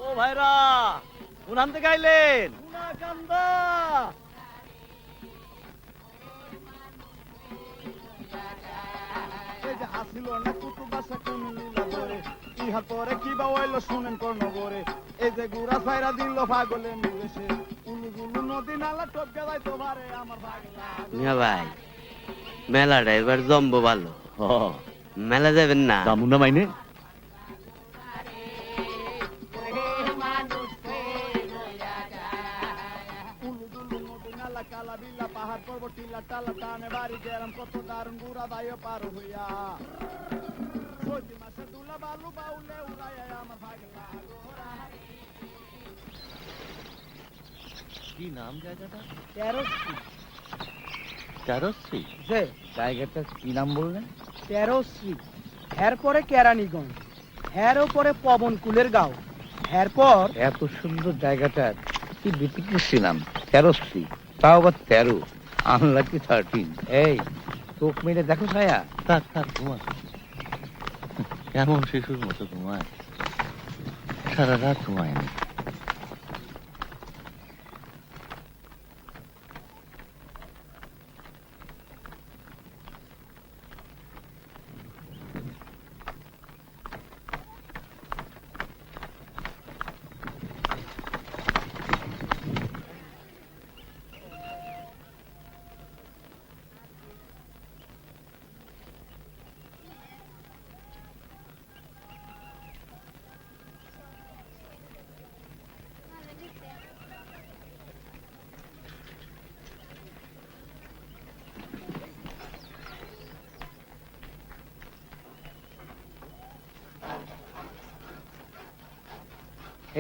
ও ভাইরা উনানতে গাইলেন কান্দা আসিল না কুটু বাসা কোন লীলা ধরে ইহা পরে কি বা হইলো শুনেন কর্ণগরে এই যে গুড়া ছাইরা দিল পাগলে নিবেশে উলুগুলু নদী নালা টপকে যাই তোমারে আমার পাগলা মিয়া ভাই মেলাটা এবার জম্বো ভালো মেলা যাবেন না জামুনা মাইনে কালা বিল্লা পাহাড় পর্বত টিলা টালা টানে বাড়ি গেলাম কত দারুণ গুড়া দায় পার হইয়া প্রতি মাসে দুলা বালু বাউলে উড়াইয়া আমার ভাগলা কি নাম জায়গাটা তেরোশ্রী তেরোশ্রী যে জায়গাটা কি নাম বললেন তেরোশ্রী এরপরে কেরানীগঞ্জ এর ওপরে পবন কুলের গাঁও এরপর এত সুন্দর জায়গাটার কি বিচিত্র নাম তেরোশ্রী তাও আবার 13 আনলাকি 13 এই চোখ মেরে দেখো ছায়া থাক থাক ঘুমা কেমন শিশুর মতো ঘুমায় সারা রাত ঘুমায় না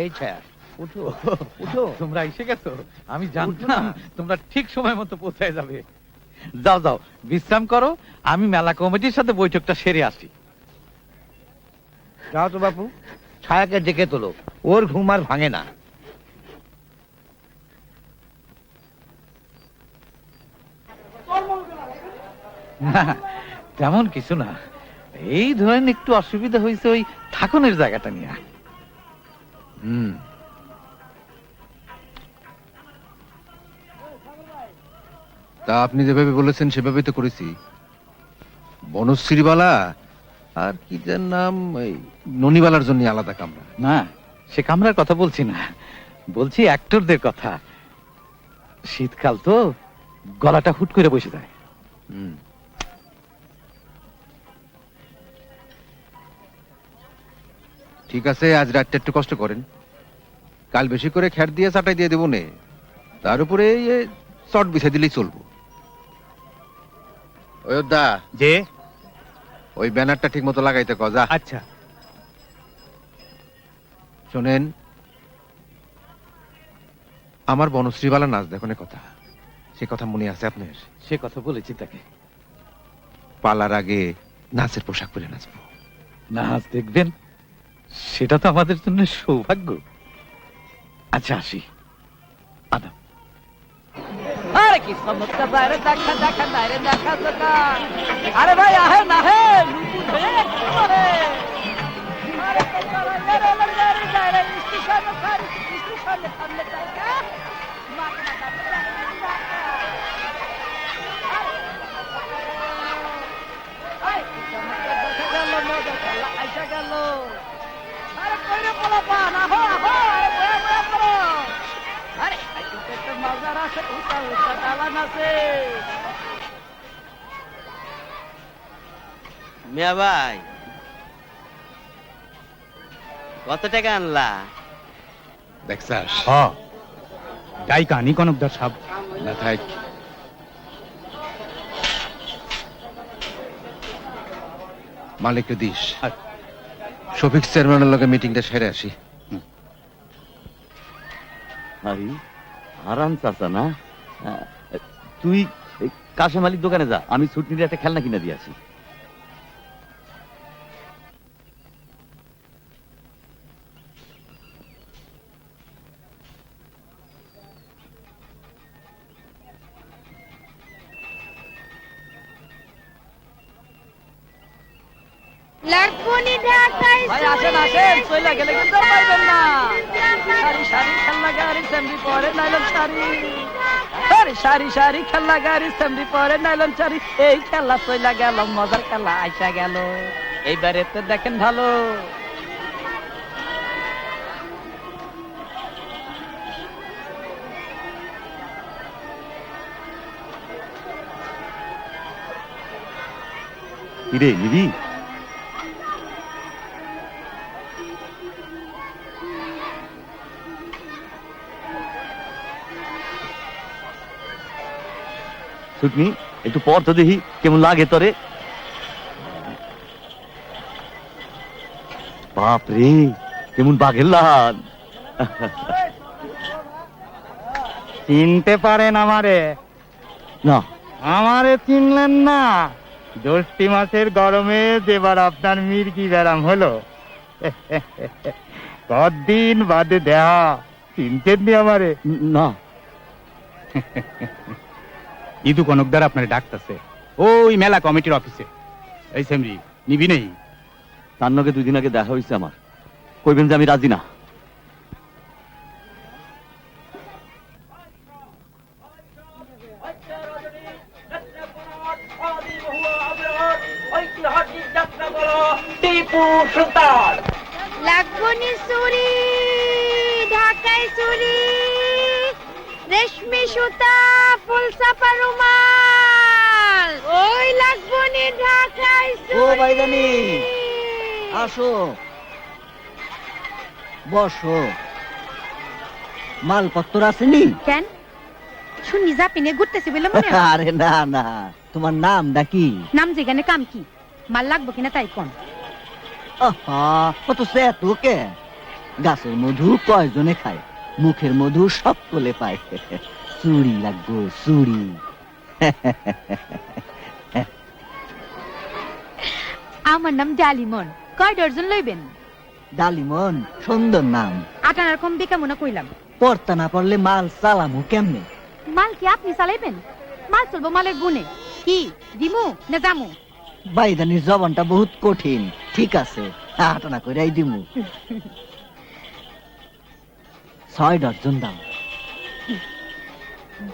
এই ছায়া উঠো উঠো তোমরা এসে গেছো আমি জানতাম তোমরা ঠিক সময় মতো পৌঁছায় যাবে যাও যাও বিশ্রাম করো আমি মেলা কমিটির সাথে বৈঠকটা সেরে আসি যাও তো বাপু ছায়াকে ডেকে তোলো ওর ঘুম আর ভাঙে না না তেমন কিছু না এই ধরেন একটু অসুবিধা হয়েছে ওই থাকনের জায়গাটা নিয়ে তা আপনি যেভাবে বলেছেন সেভাবেই তো করেছি বনশ্রীবালা আর কি যার নাম এই ননিবালার জন্য আলাদা কামরা না সে কামরার কথা বলছি না বলছি অ্যাক্টরদের কথা শীতকাল তো গলাটা হুট করে বসে যায় ঠিক আছে আজ রাতটা একটু কষ্ট করেন কাল বেশি করে খ্যাট দিয়ে চাটাই দিয়ে দেবো নে তার উপরে চট বিছে দিলেই চলবো অযোধ্যা যে ওই ব্যানারটা ঠিক মতো লাগাইতে কজা আচ্ছা শোনেন আমার বনশ্রীবালা নাচ দেখনের কথা সে কথা মনে আছে আপনার সে কথা বলেছি তাকে পালার আগে নাচের পোশাক পরে নাচবো নাচ দেখবেন সেটা তো আমাদের জন্য সৌভাগ্য আচ্ছা আসি আদাব আরে কি সমস্যা বাইরে দেখা দেখা বাইরে দেখা দেখা আরে ভাই আহে না হে লুকু হে আরে আরে কতরা রে রে রে রে স্টেশন খালি স্টেশন সামনে দেখা মাথা মাথা আই সমস্যা দেখা গেল মজা গেল আইসা গেল আরে কইরে বলা পা না হো হো আরে বয়া বয়া করো আরে একটা মজার আছে উঠা উঠা ডালান আছে মিয়া ভাই কত টাকা আনলা দেখছাস তাই কানি কনকদার সাহেব না থাক মালিককে দিস শফিক চেয়ারম্যানের লগে মিটিংটা সেরে আসি আরে হারাম চাচা না তুই কাশেম আলীর দোকানে যা আমি ছুটনির একটা খেলনা কিনে দিয়ে আসি লাগবনি ঢাকায় ভাই আসেন আসেন চলে গেলে কিন্তু আর পাইবেন না সারি সারি খেলনা গাড়ি সেমরি পরে নাইলন শাড়ি আরে সারি সারি খেলনা গাড়ি সেমরি পরে নাইলন শাড়ি এই খেলা চলে গেল মজার খেলা আইসা গেল এইবারে তো দেখেন ভালো কিরে নিবি? শুকনি একটু পর তো দেখি কেমন লাগে তোরে। বাপ রে কেমন বাঘের লাল। চিনতে পারেন আমারে? না আমারে চিনলেন না? জ্যৈষ্ঠী মাসের গরমে যেবার আপনার মির্গি ব্যারাম হলো কদিন বাদে দেহা, চিনতেন নি আমারে? না ইদু কনকদার আপনার ডাকতেছে ওই মেলা কমিটির অফিসে। এই সেমরি নিবি নেই? তার নগে 2 দিন আগে দেখা হয়েছে আমার, কইবেন যে আমি রাজি না। লাগবনি চুরি ঢাকায় চুরি রেশমি সুতা ফুল চাপা রুমাল ওই লাগবনি ঢাকায় ও ভাইজানি আসো বসো মালপত্র আসেনি? কেন শুনি জাপিনে ঘুরতেছি বলে মনে হয়? আরে না না তোমার নামটা কি? নাম যেখানে কাম কি মাল লাগবো কিনা তাই কোন? আহা কত সে তোকে গাছের মধু কয়জনে খায়, মুখের মধু সকলে পায়। চুড়ি লাগবো চুড়ি। আমার নাম ডালিমন, কয় ডজন লইবেন? ডালিমন সুন্দর নাম। আটানার কম বেকা মনে কইলাম। পড়তা না পড়লে মাল চালামু কেমনে? মাল কি আপনি চালাইবেন? মাল চলবো মালের গুণে। কি দিমু না জামু? বাইদানির জবানটা বহুত কঠিন। ঠিক আছে আটানা কইরাই দিমু। 6 ডজন দাম।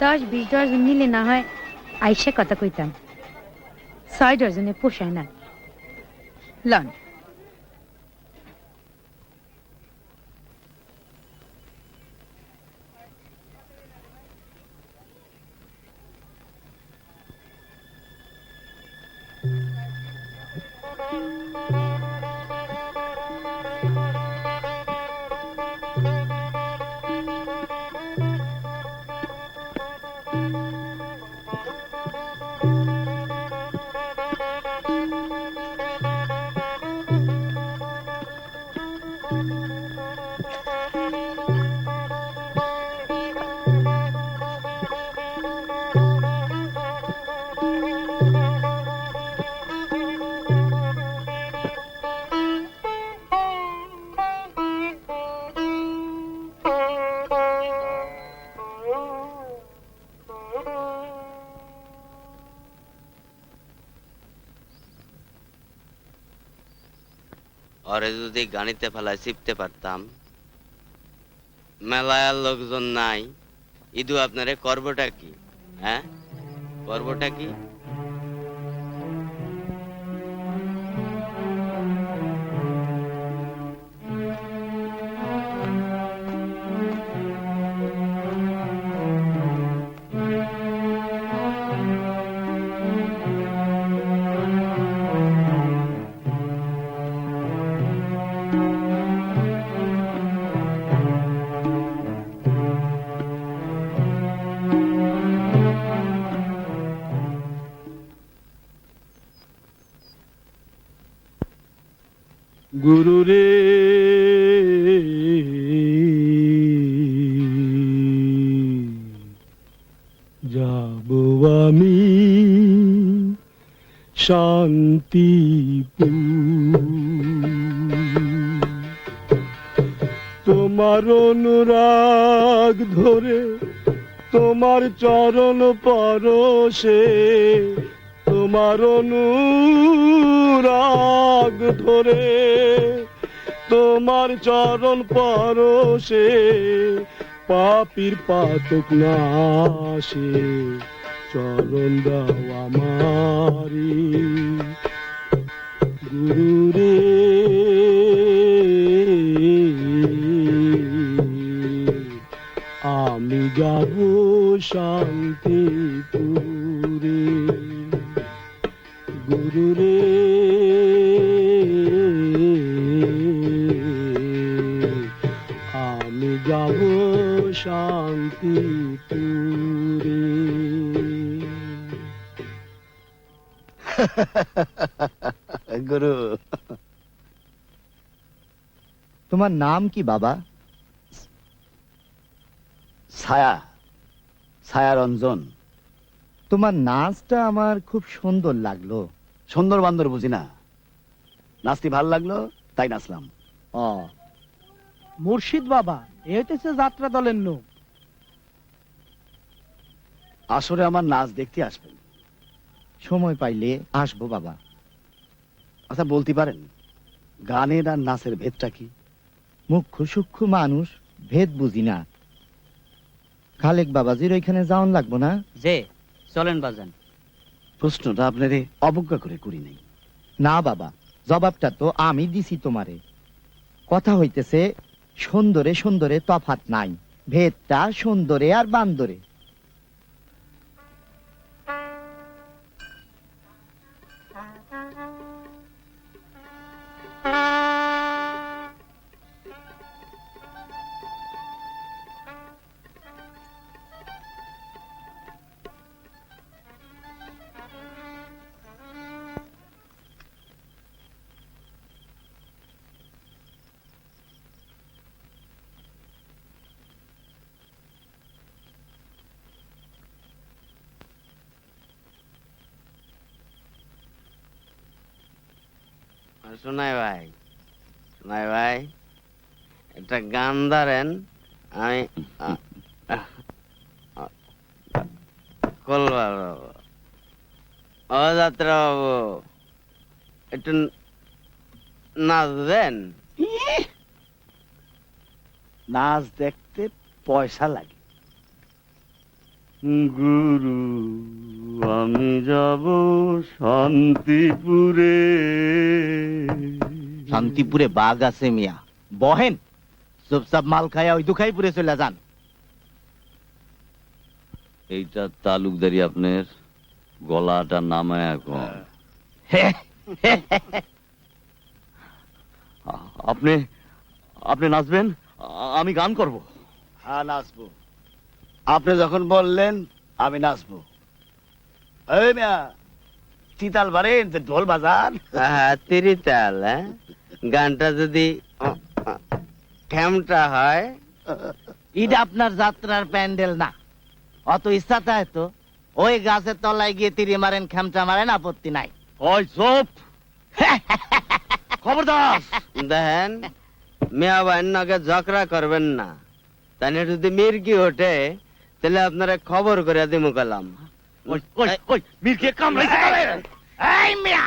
10-20 ডজন নিলে না হয় আইসে কথা কইতাম। 6 ডজনে পোষায় না। লন ওরে যদি গানিতে ফেলায় চিপতে পারতাম। মেলায় আর লোকজন নাই, ইদু আপনারে করবোটা কি? হ্যাঁ করবোটা কি? গুরু রে যাব আমি শান্তিপুর, তোমার অনুরাগ ধরে তোমার চরণ পরশে, তোমার তোমার অনুরাগ ধরে তোমার চরণ পরশে পাপির পাতক নাশে চরণ দাও আমারি গুরু রে আমি যাব শান্তিপুরে গুরু রে আমি যাব শান্তিপুরে। গুরু, তোমার নাম কি বাবা? ছায়া, ছায়ারঞ্জন। তোমার নাচটা আমার খুব সুন্দর লাগলো। সুন্দর বান্দর বুঝি না, নাচতে ভাল লাগলো তাই নাচলাম। ও, মুর্শিদ বাবা, এ হইতেছে যাত্রা দলের লোক। আসরে আমার নাচ দেখতে আসবেন? সময় পাইলে আসবো বাবা। আচ্ছা বলতে পারেন গানের আর নাচের ভেদটা কি? মুখ্য সূক্ষ্ম মানুষ, ভেদ বুঝি না। খালেক বাবাজির ওইখানে যাওয়ান লাগবো না? যে চলেন বাজান। প্রশ্নটা আপনারে অবজ্ঞা করে করি নাই। না বাবা, জবাবটা তো আমি দিছি তোমারে। কথা হইতেছে সুন্দরে সুন্দরে তফাৎ নাই, ভেদটা সুন্দরে আর বান্দরে। শোনাই ভাই একটা গান ধরেন, আমি কলবার বাবু, ও যাত্রা বাবু, একটু নাচ দেন। নাচ দেখতে পয়সা লাগে। গুরু আমি যাব শান্তিপুরে। শান্তিপুরে বাঘ আছে মিয়া, বহেন চুপচাপ মাল খায়া ওই দুখাইপুরে চলে যান। এইটা তালুকদারি আপনার গলাটা নামায় এখন। আপনি আপনি নাচবেন, আমি গান করব। হ্যাঁ নাচবো, আপনি যখন বললেন আমি নাচবো। এই মিয়া, চিতাল বারেন ঢোল বাজান। তিরিতাল, গানটা যদি খেমটা হয়। এটা আপনার যাত্রার প্যান্ডেল না, অত ইচ্ছা চায় তো ওই গাছের তলায় গিয়ে তিরি মারেন, খেমটা মারেন, আপত্তি নাই। ওই চুপ, খবরদার। দেখেন মিয়া বান্নাকে ঝগড়া করবেন না, তাহলে যদি মির্গি ওঠে তাহলে আপনারা খবর করে দিমু কালাম। ওই ওই ওই মিরকে কামড়াইছে কালে। এই মিয়া,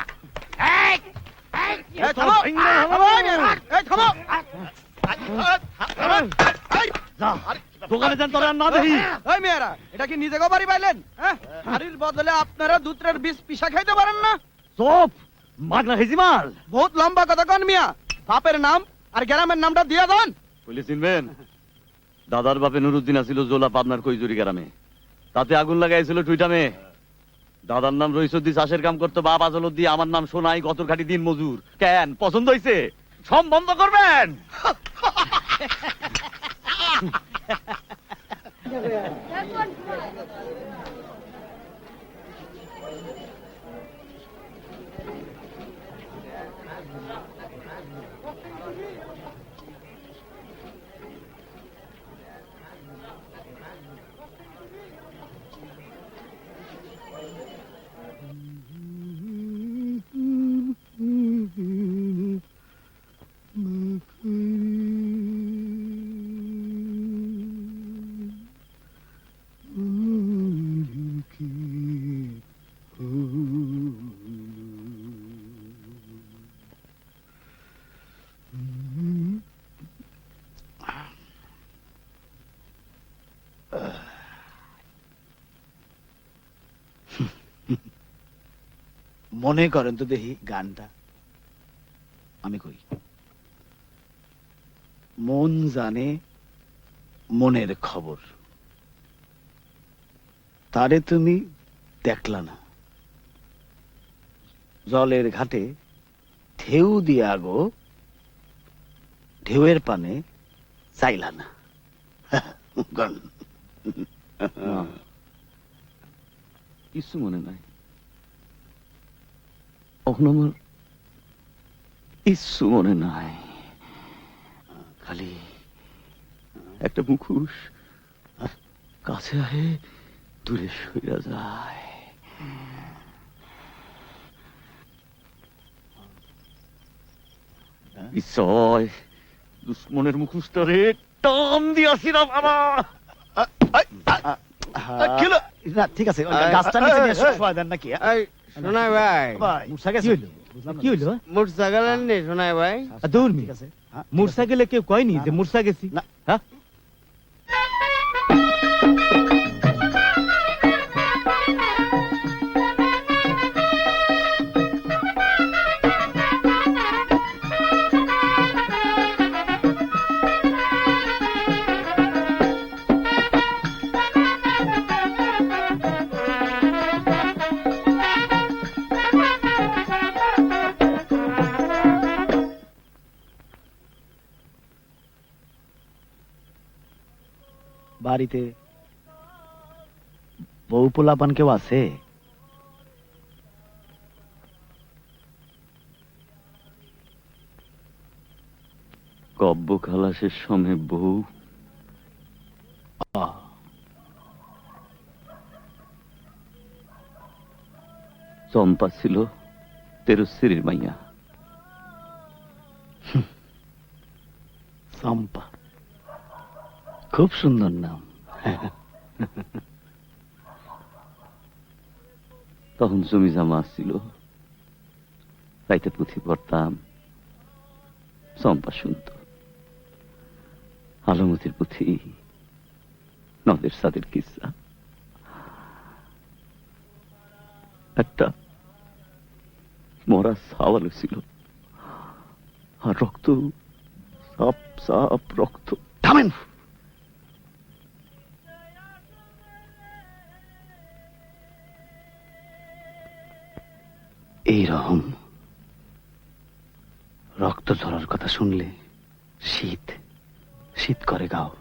দোকানে যান, তোরা না দেখি। ওই মেয়েরা, এটা কি নিজে বাড়ি পাইলেন? হাড়ির বদলে আপনারা দুধের বিষ পিসা খাইতে পারেন না? চুপ, মাগনা হেজি মাল। বহুত লম্বা কথা কন মিয়া। বাপের নাম আর গ্রামের নামটা দিয়ে দেন। বলে চিনবেন, দাদার বাপে নুরুদ্দিন আছিল জোলা পাবনার কইজুরি গ্রামে, তাতে আগুন লাগাইছিল টুইটামে। দাদার নাম রইসুদ্দি চাষের কাম করতো, বাপ আজলত দিয়ে, আমার নাম সোনাই গতর ঘাটি দিন মজুর। কেন পছন্দ হইছে? সম্বন্ধ করবেন? মনে করেন তো দেখি গানটা আমি কই। মন জানে মনের খবর, তারে তুমি দেখলা না, জলের ঘাটে ঢেউ দিয়া গো, ঢেউয়ের পানে চাইলা না। গান। কিছু মনে নাই, এখন আমার কিচ্ছু মনে নাই, খালি একটা মুখোশ কাছে আহে দূরে সইরা যায়। ইচ্ছয় দুশ্মনের মুখোশটারে টান দিয়াছিলাম বাবা। না ঠিক আছে, ওই গাছটা নিচে নিয়ে শোয়া দেন নাকি? এই শোনাই ভাই, ভাই, মুর্ছা গেছে? বুঝলাম না। কি হইলো মোটরসাইকেল আননি শোনাই ভাই? দূর ঠিক আছে, হ্যাঁ, মোটরসাইকেলে কেউ কয়নি যে মুরসা গেছি? না। হ্যাঁ বাড়িতে বউ পোলাপান কেউ আছে? কব্য খালাসের সময় বউ চম্পা ছিল তেরস্বরীর মাইয়া। চম্পা, খুব সুন্দর নাম। তখন জমি জমা ছিল, রাইতে পুঁথি পড়তাম, চম্পা শুনত। আলমতির পুঁথি, নদের সাদের কিসা। একটা মরা সাওয়াল ছিল, আর রক্ত, সাপ সাপ রক্ত। থামেন। এইরকম রক্ত ঝরার কথা শুনলে শীত শীত করে গাও।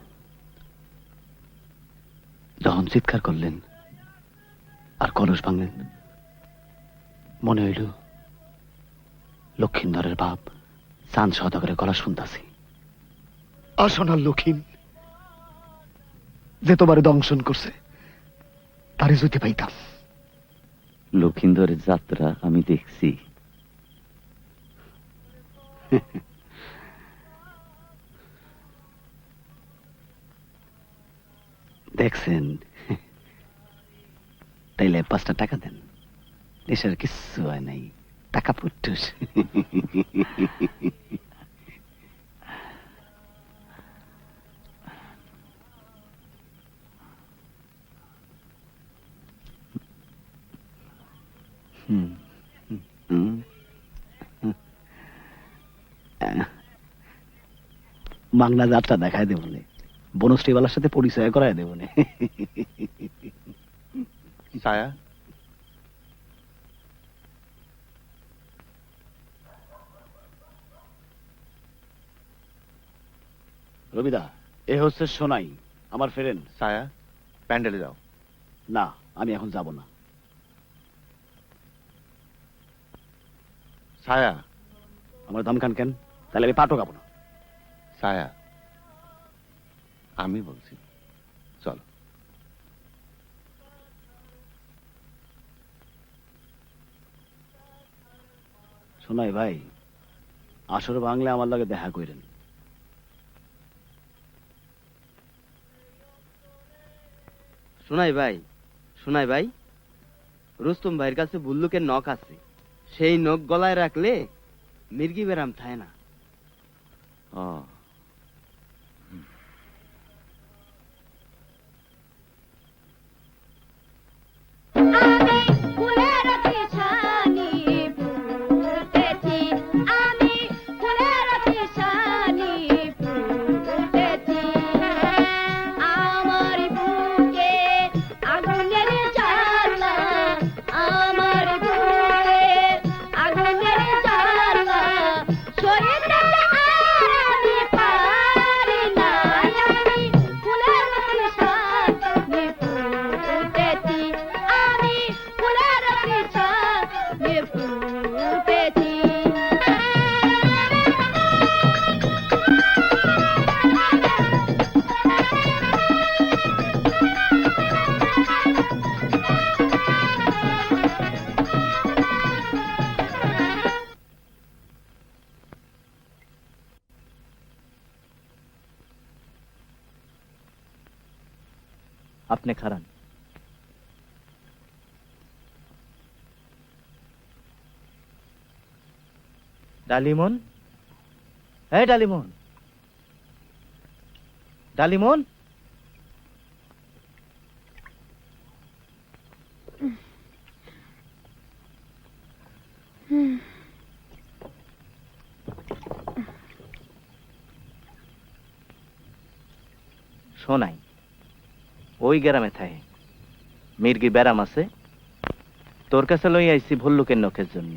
যখন চিৎকার করলেন আর কলস ভাঙলেন, মনে হইল লক্ষিন্দরের বাপ চাঁদ সদাগরের গলা শুনতাছি। আসনার লক্ষিণ যে তোমার দংশন করছে, তারে যদি পাইতাম। লক্ষিন্দরের যাত্রা আমি দেখছি। দেখছেন? তাইলে 5টা টাকা দেন, দেশের কিচ্ছু হয় নাই, টাকা পুটুস। মাংনা যাত্রা দেখায় দেব, বনশ্রীবালার সাথে পরিচয় করায় দেব। ছায়া, রবিদা, এ হচ্ছে সোনাই, আমার ফ্রেন্ড। ছায়া, প্যান্ডেলে যাও। না, আমি এখন যাব না। ছায়া, আমার ধমকান কেন? তাহলে আমি পাঠও গাবো না। ছায়া, আমি বলছি চল। শোনাই ভাই, আসর বাংলা আমার লাগে দেখা কইরেন। শোনাই ভাই, শোনাই ভাই, রুস্তম ভাইয়ের কাছে বুল্লুকের নখ আছে, সেই নখ গলায় রাখলে মির্গি বেরাম থায় না। ফুলের পিছানি যে ফুটেছি। আপনি খারান। ডালিমন, হ্যাঁ ডালিমন, ডালিমন। শোনাই, ওই গ্রামে থাকে মির্গি ব্যারাম আছে, তোর কাছে লই আইছি ভল্লুকের নখের জন্য।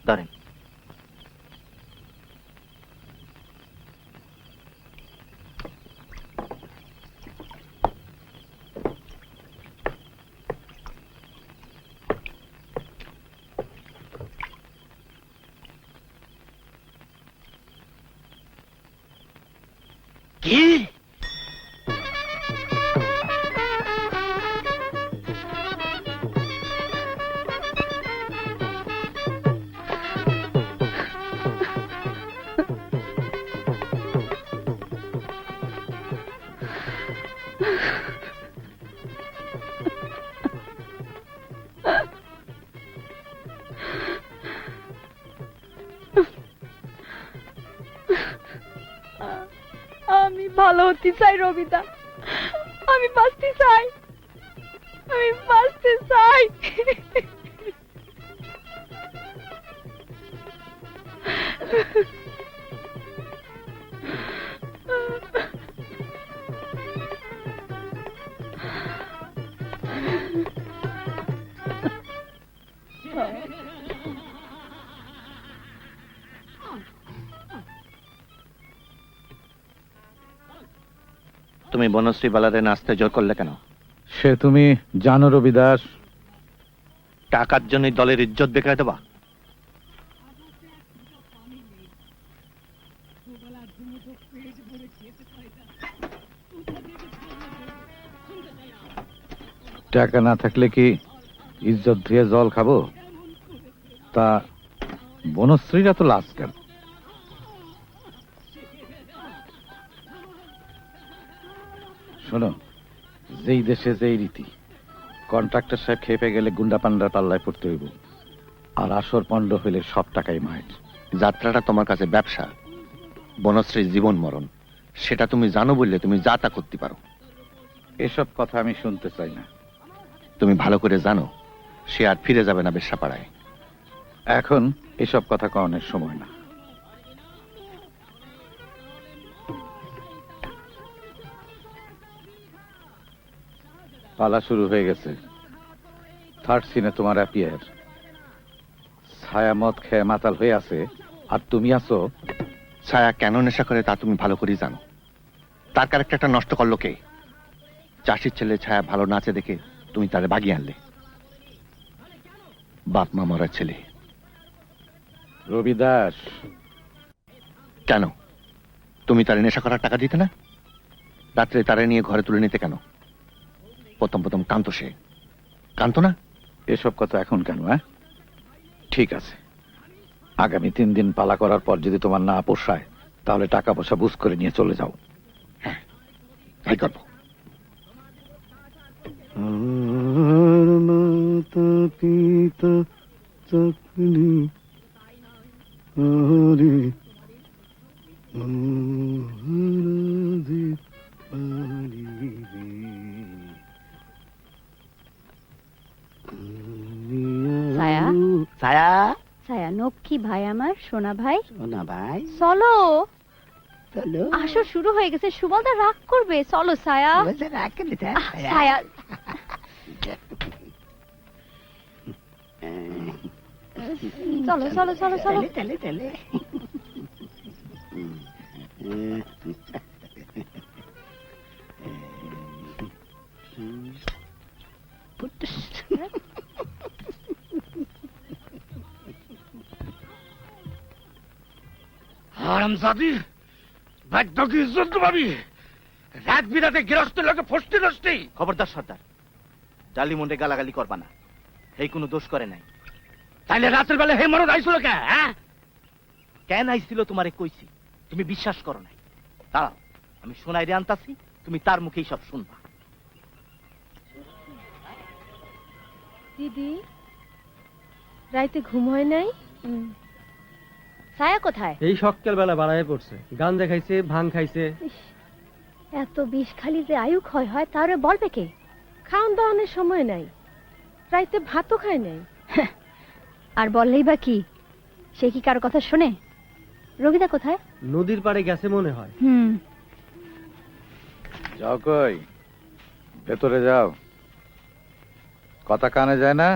ধরেন। কি? আমি ভালো হতে চাই রবিদা, আমি বাঁচতে চাই, আমি বাঁচতে চাই। তুমি বনশ্রী বালারে নাচতে জোর করলে কেন? সে তুমি জানো রবিদাস, টাকার জন্য দলের ইজ্জত বেকার দেবা? টাকা না থাকলে কি ইজ্জত ধুয়ে জল খাবো? তা বনশ্রীরা তো লাশ কেন? শোনো, যেই দেশে যেই রীতি, কন্ট্রাক্টর সাহেব খেপে গেলে গুন্ডা পান্ডার পাল্লায় পড়তে হইব, আর আসর পণ্ড হইলে সব টাকাই মায়ের। যাত্রাটা তোমার কাছে ব্যবসা, বনশ্রীর জীবন মরণ, সেটা তুমি জানো বললে তুমি যা তা করতে পারো। এসব কথা আমি শুনতে চাই না। তুমি ভালো করে জানো সে আর ফিরে যাবে না বেশ্যাপাড়ায়। এখন এসব কথা কওয়ানোর সময় না। পালা শুরু হয়ে গেছে। থার্ড সিনে তোমার অ্যাপিয়ার। ছায়া মদ খেয়ে মাতাল হয়ে আছে, আর তুমি আছো। ছায়া কেন নেশা করে তা তুমি ভালো করেই জানো। তার ক্যারেক্টারটা নষ্ট করলো কে? চাষির ছেলে ছায়া ভালো নাচে দেখে তুমি তারে বাগিয়ে আনলে। বাপ মা মরার ছেলে। রবিদাস, কেন তুমি তারে নেশা করার টাকা দিতে না? রাত্রে তারে নিয়ে ঘরে তুলে নিতে কেন? প্রথম প্রথম কান্ত সে, কান্ত না? এসব কথা এখন কেন? ঠিক আছে, আগামী 3 দিন পালা করার পর যদি তোমার না পোষায়, তাহলে টাকা পয়সা বুঝ করে নিয়ে চলে যাও। হ্যাঁ, তাই করবো। মাতা পিতা চাকরি হরে মহারাজে পারিবে। ছায়া? ছায়া, ছায়া, লক্ষ্মী ভাই আমার সোনা ভাই না ভাই চলো চলো আসর শুরু হয়ে গেছে সুবলদা রাগ করবে চলো ছায়া ছায়া চলো চলো চলো চলো চলে চলে হারামজাদি বাধ্য কি ইজ্জত পাবি রাত বিরাতে গৃহস্থ লোকে ফষ্টি নষ্টি। খবরদার সর্দার, ডালি মন্ডে গালাগালি করবা না, এই কোনো দোষ করে নাই। তাইলে রাতের বেলা হে মরদ আইছিল কে? কেন আইছিল তোমারে কইছি, তুমি বিশ্বাস করো নাই। দাঁড়াও, আমি শোনাই রে আনতাছি, তুমি তার মুখেই সব শুনবা। দিদি রাইতে ঘুম হয় নাই? ছায়া কোথায়? এই সকাল বেলা বাড়ায় পড়ছে, গান দেখাইছে, ভাং খাইছে। এত বিষ খালি যে আয়ু ক্ষয় হয় তারে বলবে কে? খাওন দাওয়ানোর সময় নাই, রাইতে ভাতও খায় নাই। আর বললেই বা কি, সে কি কারো কথা শোনে? রবিদা কোথায়? নদীর পাড়ে গেছে মনে হয়। যাও কই, ভেতরে যাও। কথা কানে যায় না?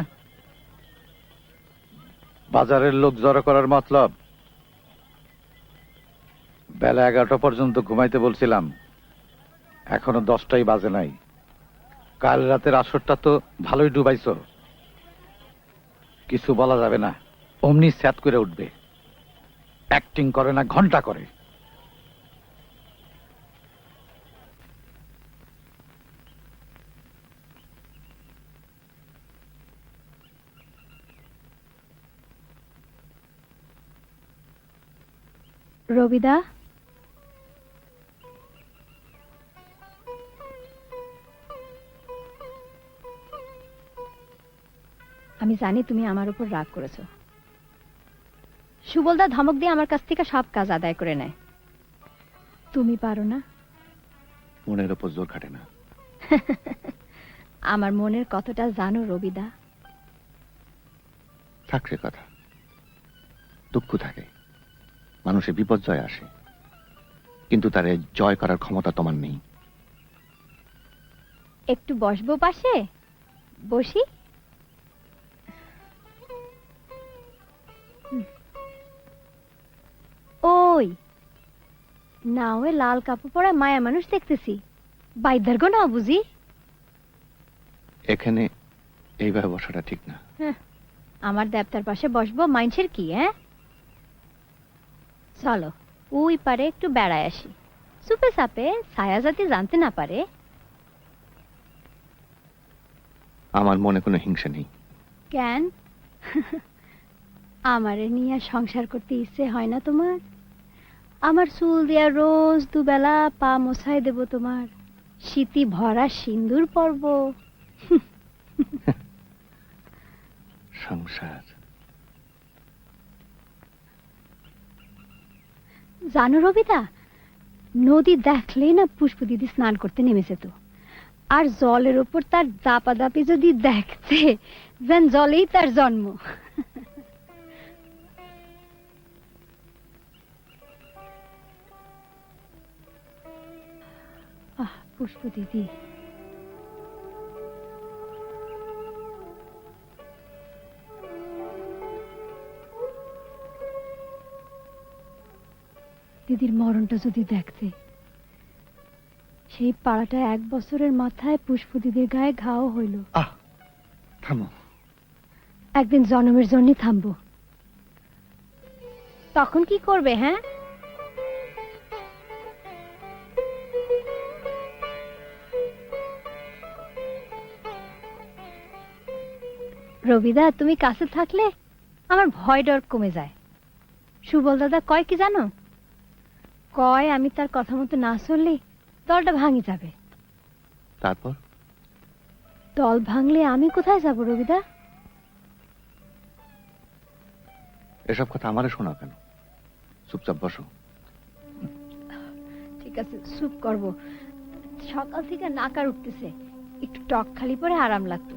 বাজারের লোক জড়ো করার মতলব? বেলা 11টা পর্যন্ত ঘুমাইতে বলছিলাম, এখনো 10টাই বাজে নাই। কাল রাতের আসরটা তো ভালোই ডুবাইছো, কিছু বলা যাবে না, অমনি স্যাত করে উঠবে। অ্যাক্টিং করে না, ঘন্টা করে। রবিদা, আমি জানি তুমি আমার উপর রাগ করেছো। সুবলদা ধমক দিয়ে আমার কাছ থেকে সব কাজ আদায় করে নেয়, তুমি পারো না। মনের ওপর জোর খাটে না। আমার মনের কতটা জানো রবিদা? থাকছে কথা, দুঃখ থাকে, মানুষের বিপর্যয় আসে, কিন্তু তার জয় করার ক্ষমতা তোমার নেই। একটু বসবো পাশে? বসি? ওই না, ওই লাল কাপড় পরা মায়া মানুষ দেখতেছি, বাইদার গো না বুঝি? এখানে এইভাবে বসাটা ঠিক না। আমার দেবতার পাশে বসবো, মাইন্সের কি? চলো ওই পারে একটু বেড়ায় আসি, সুপে সাপে, ছায়া যাতে জানতে না পারে। আমার মনে কোনো হিংসা নেই। কেন? আমারে নিয়ে সংসার করতে ইচ্ছে হয় না তোমার? আমার চুল দিয়া রোজ দুবেলা পা মোছাই দেব, তোমার শীতি ভরা সিন্দুর পরব। সংসার জানো রবিদা, নদী দেখলেই না পুষ্প দিদি স্নান করতে নেমেছে তো, আর জলের ওপর তার দাপাদাপি যদি দেখতে, যেন জলেই তার জন্ম। পুষ্প দিদি, দিদির মরণটা যদি দেখতে, সেই পাড়াটা 1 বছরের মাথায় পুষ্প দিদির গায়ে ঘাও হইল। থামো, একদিন জন্মের জন্য থামবো, তখন কি করবে? হ্যাঁ, রবিদা তুমি কাছে থাকলে আমার ভয় ডর কমে যায়। সুবল দাদা কয় কি জানো? কয় আমি তার কথা মতো না চললে দলটা ভাঙি যাবে। তারপর? দল ভাঙলে আমি কোথায় যাব রবিদা? এসব কথা আমারে শোনাও কেন? চুপচাপ বসো। ঠিক আছে, চুপ করব। সকাল থেকে নাকার উঠতেছে, একটু টক খালি পরে আরাম লাগতো।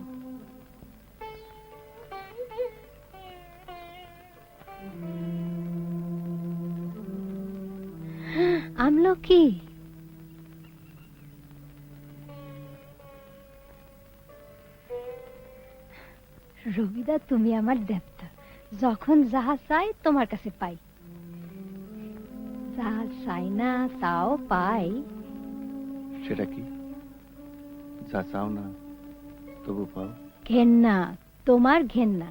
আমলকি? রবিদা, তুমি আমার দেবতা। যখন যাহা চাই তোমার কাছে পাই, যাহা চাই না তাও পাই। সেটা কি? যা চাও না তবু পাও? ঘেন্না, তোমার ঘেন্না।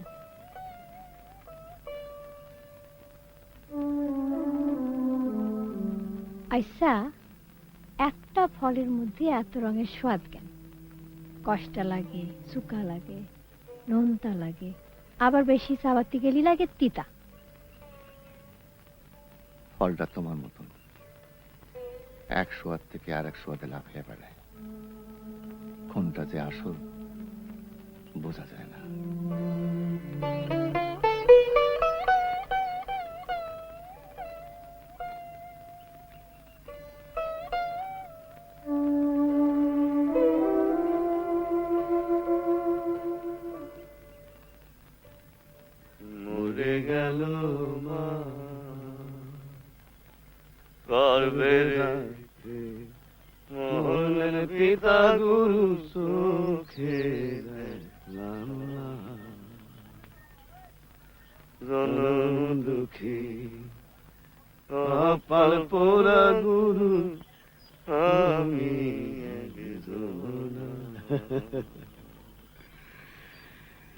আচ্ছা, একটা ফলের মধ্যে এত রঙের স্বাদ কেন? কষ্টা লাগে, চুকা লাগে, নোনতা লাগে, আবার বেশি চাবাতে গেলি লাগে তিতা। ফলটা তোমার মতন, এক সোয়াদ থেকে আর এক সোয়াদে লাফিয়ে বেড়ায়। কোনটা যে আসল বোঝা যায় না। মরে গেল মা গর্বের মোহনের পিতা গুরু চোখে দেখলাম না। জনম দুঃখী কপাল পোড়া গুরু আমি একজন।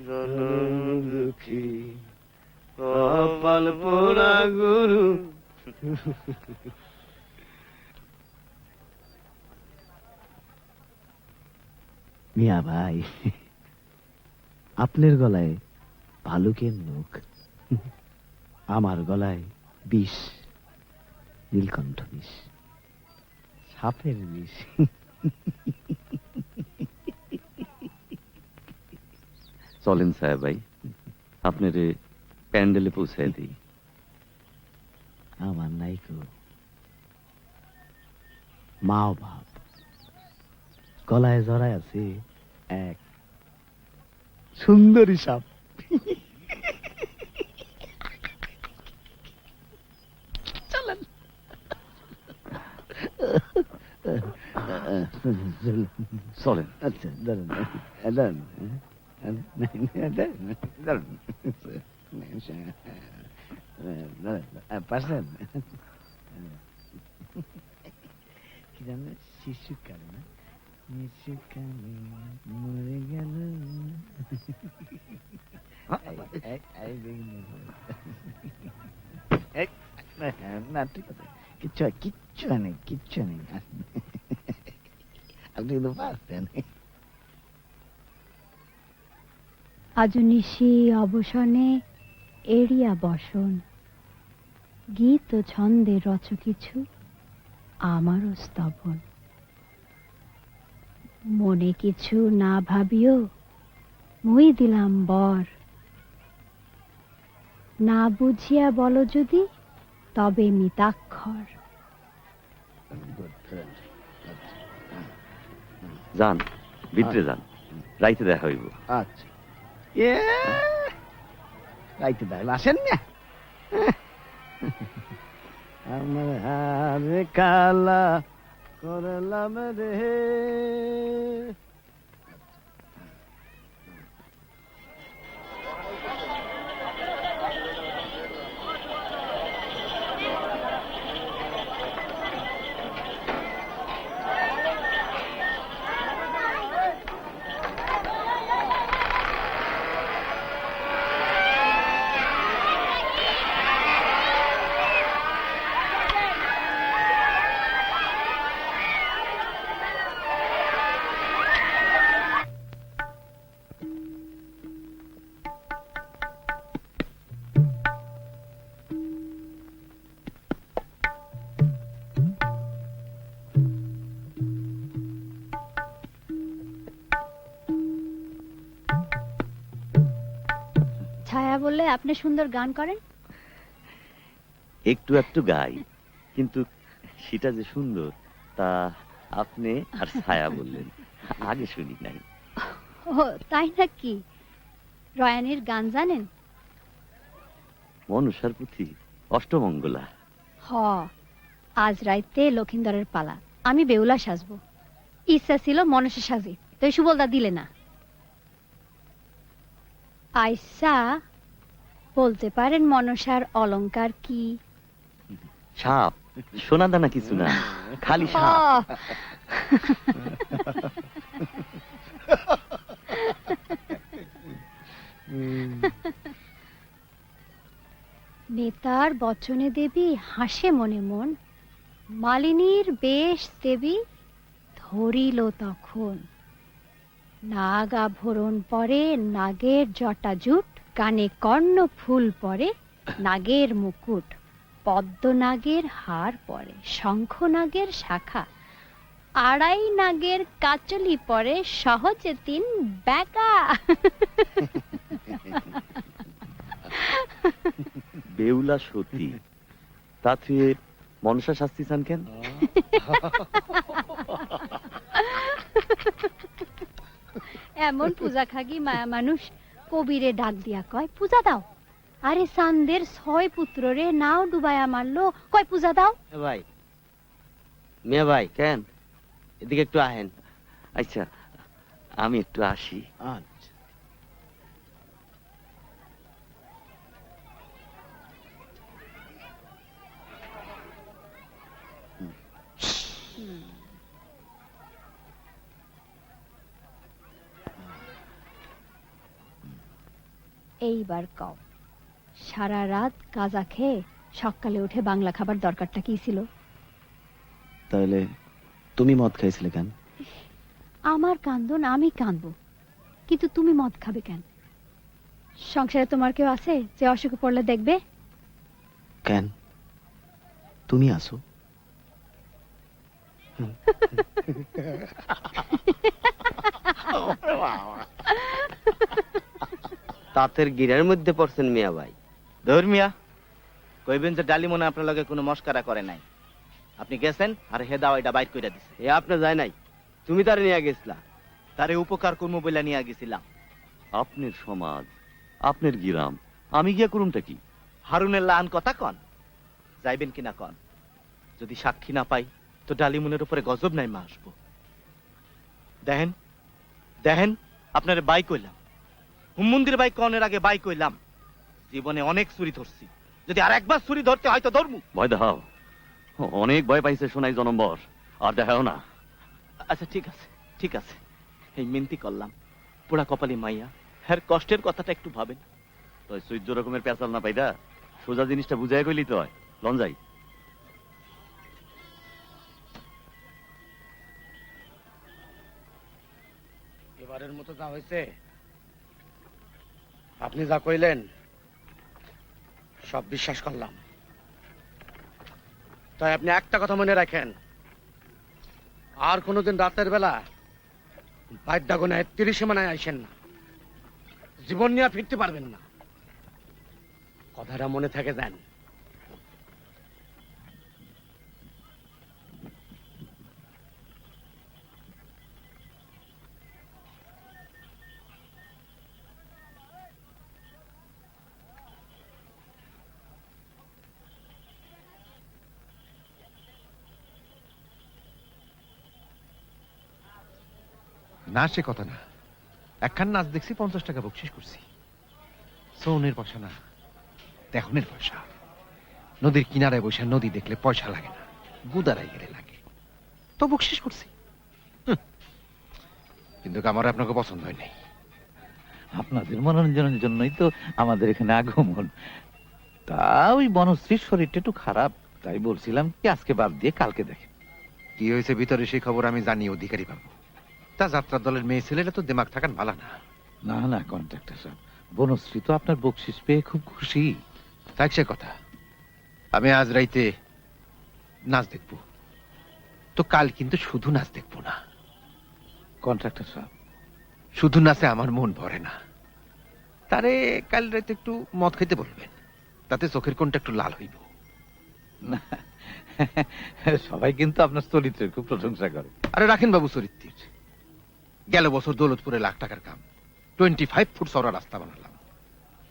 জনম দুঃখী কপাল পোড়া গুরু। মিয়া ভাই, আপনার গলায় ভালুকের নখ, আমার গলায় বিষ, নীলকণ্ঠ বিষ, সাপের বিষ। চলেন সাহেব ভাই, আপনার প্যান্ডেলে পৌঁছায় দিই। আমার নাইকো মাও ভাব, গলায় জড়ায় আছে এক সুন্দরী সাপ। চলেন চলেন। আচ্ছা, দাঁড়ান দাঁড়ান পারছেন? কি জানো, শিশুকাল না, শিশুকালে মরে গেল। না, ঠিক আছে, কিচ্ছু নেই, কিচ্ছু নেই। আপনি কিন্তু পারতেন। আজ নিশি অবসনে এড়িয়া বসন, গীত ও ছন্দে রচ কিছু আমারও স্তবন। মনে কিছু না ভাবিও মুই দিলাম বর, না বুঝিয়া বলো যদি তবে মিতাক্ষর। যান, ভিতরে যান, রাইতে দেখা হইব। আচ্ছা, রাইতে দেখলে আসেন না। আমার হারে কালা করলাম রে। ছায়া বললে আপনি সুন্দর গান করেন। একটু একটু গাই, কিন্তু সেটা যে সুন্দর তা আপনি আর ছায়া বললেন, আগে শুনি নাই। ও তাই নাকি? রয়ানের গান জানেন? মনসার পুঁথি, অষ্টমঙ্গলা। হ, আজ রাইতে লক্ষিন্দরের পালা, আমি বেউলা সাজবো। ইচ্ছা ছিল মনসা সাজি, তো সুবলদা দিলে না। আইসা বলতে পারেন মনসার অলংকার কি? সাপ, সোনা দানা কিছু না, খালি সাপ। আহ! নেতার বচনে দেবী হাসে মনে মন, মালিনীর বেশ দেবী ধরিল তখন। নাগ আভরণ পরে নাগের জটা জুট, কানে কর্ণ ফুল পরে নাগের মুকুট, পদ্ম নাগের হার পরে শঙ্খ নাগের শাখা, আড়াই নাগের কাচলি পরে সহজে তিন ব্যাকা। বেউলা সতী, তাতে মনসা শাস্তি চান কেন? এমন পূজা খাগি মায়া মানুষ কবিরে ডাক দিয়া কয় পূজা দাও। আরে চান্দের 6 পুত্ররে নাও ডুবায়া মারলো, কয় পূজা দাও। ভাই, মিয়া ভাই, কেন? এদিকে একটু আহেন। আচ্ছা, আমি একটু আসি। আচ্ছা, এইবার কও, সারা রাত গাঁজা খেয়ে সকালে উঠে বাংলা খাবার দরকারটা কি ছিল? তাহলে তুমি মদ খাইছিলে কেন? আমার কান্দন আমি কাঁদবো, কিন্তু তুমি মদ খাবে কেন? সংসারে তোমার কেউ আছে যে অসুখে পড়লে দেখবে? কেন তুমি আসো? তাঁতের গিরার মধ্যে পড়ছেন মিয়া ভাই। ধর্মিয়া কইবেন যে ডালি মনে আপনার লগে কোনো মস্কারা করে নাই। আপনি গেছেন আর হে দাওয়াইটা বাইর কইরা দিছে। এ আপনার যায় নাই, তুমি তার নিয়ে গেছিলা। তারে উপকার করবো বইলা নিয়ে গেছিলাম। আপনার সমাজ, আপনার গিরাম, আমি গিয়া করুমটা কি? হারুনের লান কথা কন, যাইবেন কিনা কন? যদি সাক্ষী না পাই তো ডালিমুনের উপরে গজব নাই মা আসবো। দেখেন দেখেন, আপনার বাই কইলাম, হুমমন্দির বাই কনের আগে বাই কইলাম, জীবনে অনেক চুরি ধরছি, যদি আর একবার চুরি ধরতে হয়তো ধরমু। ভয় দেখাও, অনেক ভয় পাইছে শোনাই জনম্বর, আর দেখাও না। আচ্ছা ঠিক আছে ঠিক আছে, এই মিনতি করলাম, পোড়া কপালি মাইয়া, হ্যার কষ্টের কথাটা একটু ভাবেন। তো 14 রকমের পেঁচাল না পাইদা সোজা জিনিসটা বুঝাই কইলি তো হয়। লঞ্জাই এবারের মতো যা হয়েছে, আপনি যা কইলেন সব বিশ্বাস করলাম। তাই আপনি একটা কথা মনে রাখেন, আর কোনোদিন রাতের বেলা বাইর ডাগনে 30 মানায় আইসেন না, জীবন নিয়ে ফিরতে পারবেন না। কথাটা মনে থাকে যান। না সে কথা না, একখান নাচ দেখছি 50 টাকা বকশিস করছি। সৌনের পয়সা না, দেখনের পয়সা। নদীর কিনারায় বসে নদী দেখলে পয়সা লাগে না, গুদারাই গেলে লাগে, তো বকশিস করছি। কিন্তু আমার আপনাকে পছন্দ হয় নাই। আপনাদের মনোরঞ্জনের জন্যই তো আমাদের এখানে আগমন। তা ওই বনশ্রীর শরীরটা একটু খারাপ, তাই বলছিলাম কি আজকে বাদ দিয়ে কালকে দেখেন। কি হয়েছে ভিতরে সেই খবর আমি জানি, অধিকারী পাবো। তা যাত্রা দলের মেয়ে ছেলেরা তো দিমাগ থাকান ভালো না। না না কন্ট্রাক্টর সাহেব, বনশ্রী তো আপনার বকশিস পেয়ে খুব খুশি। থাক সে কথা, আমি আজ রাইতে নাচ দেখব, তো কাল কিন্তু শুধু নাচ দেখবো না। কন্ট্রাক্টর সাহেব, শুধু নাচে আমার মন ভরে না, তারে কাল রাতে একটু মদ খেতে বলবেন, তাতে চোখের কোণটা একটু লাল হইব। না, সবাই কিন্তু আপনার চরিত্রের খুব প্রশংসা করে। আরে রাখেন বাবু চরিত্রের। গেল বছর দৌলতপুরে লাখ টাকার কাম, 25 ফুট চওড়া রাস্তা বানালাম।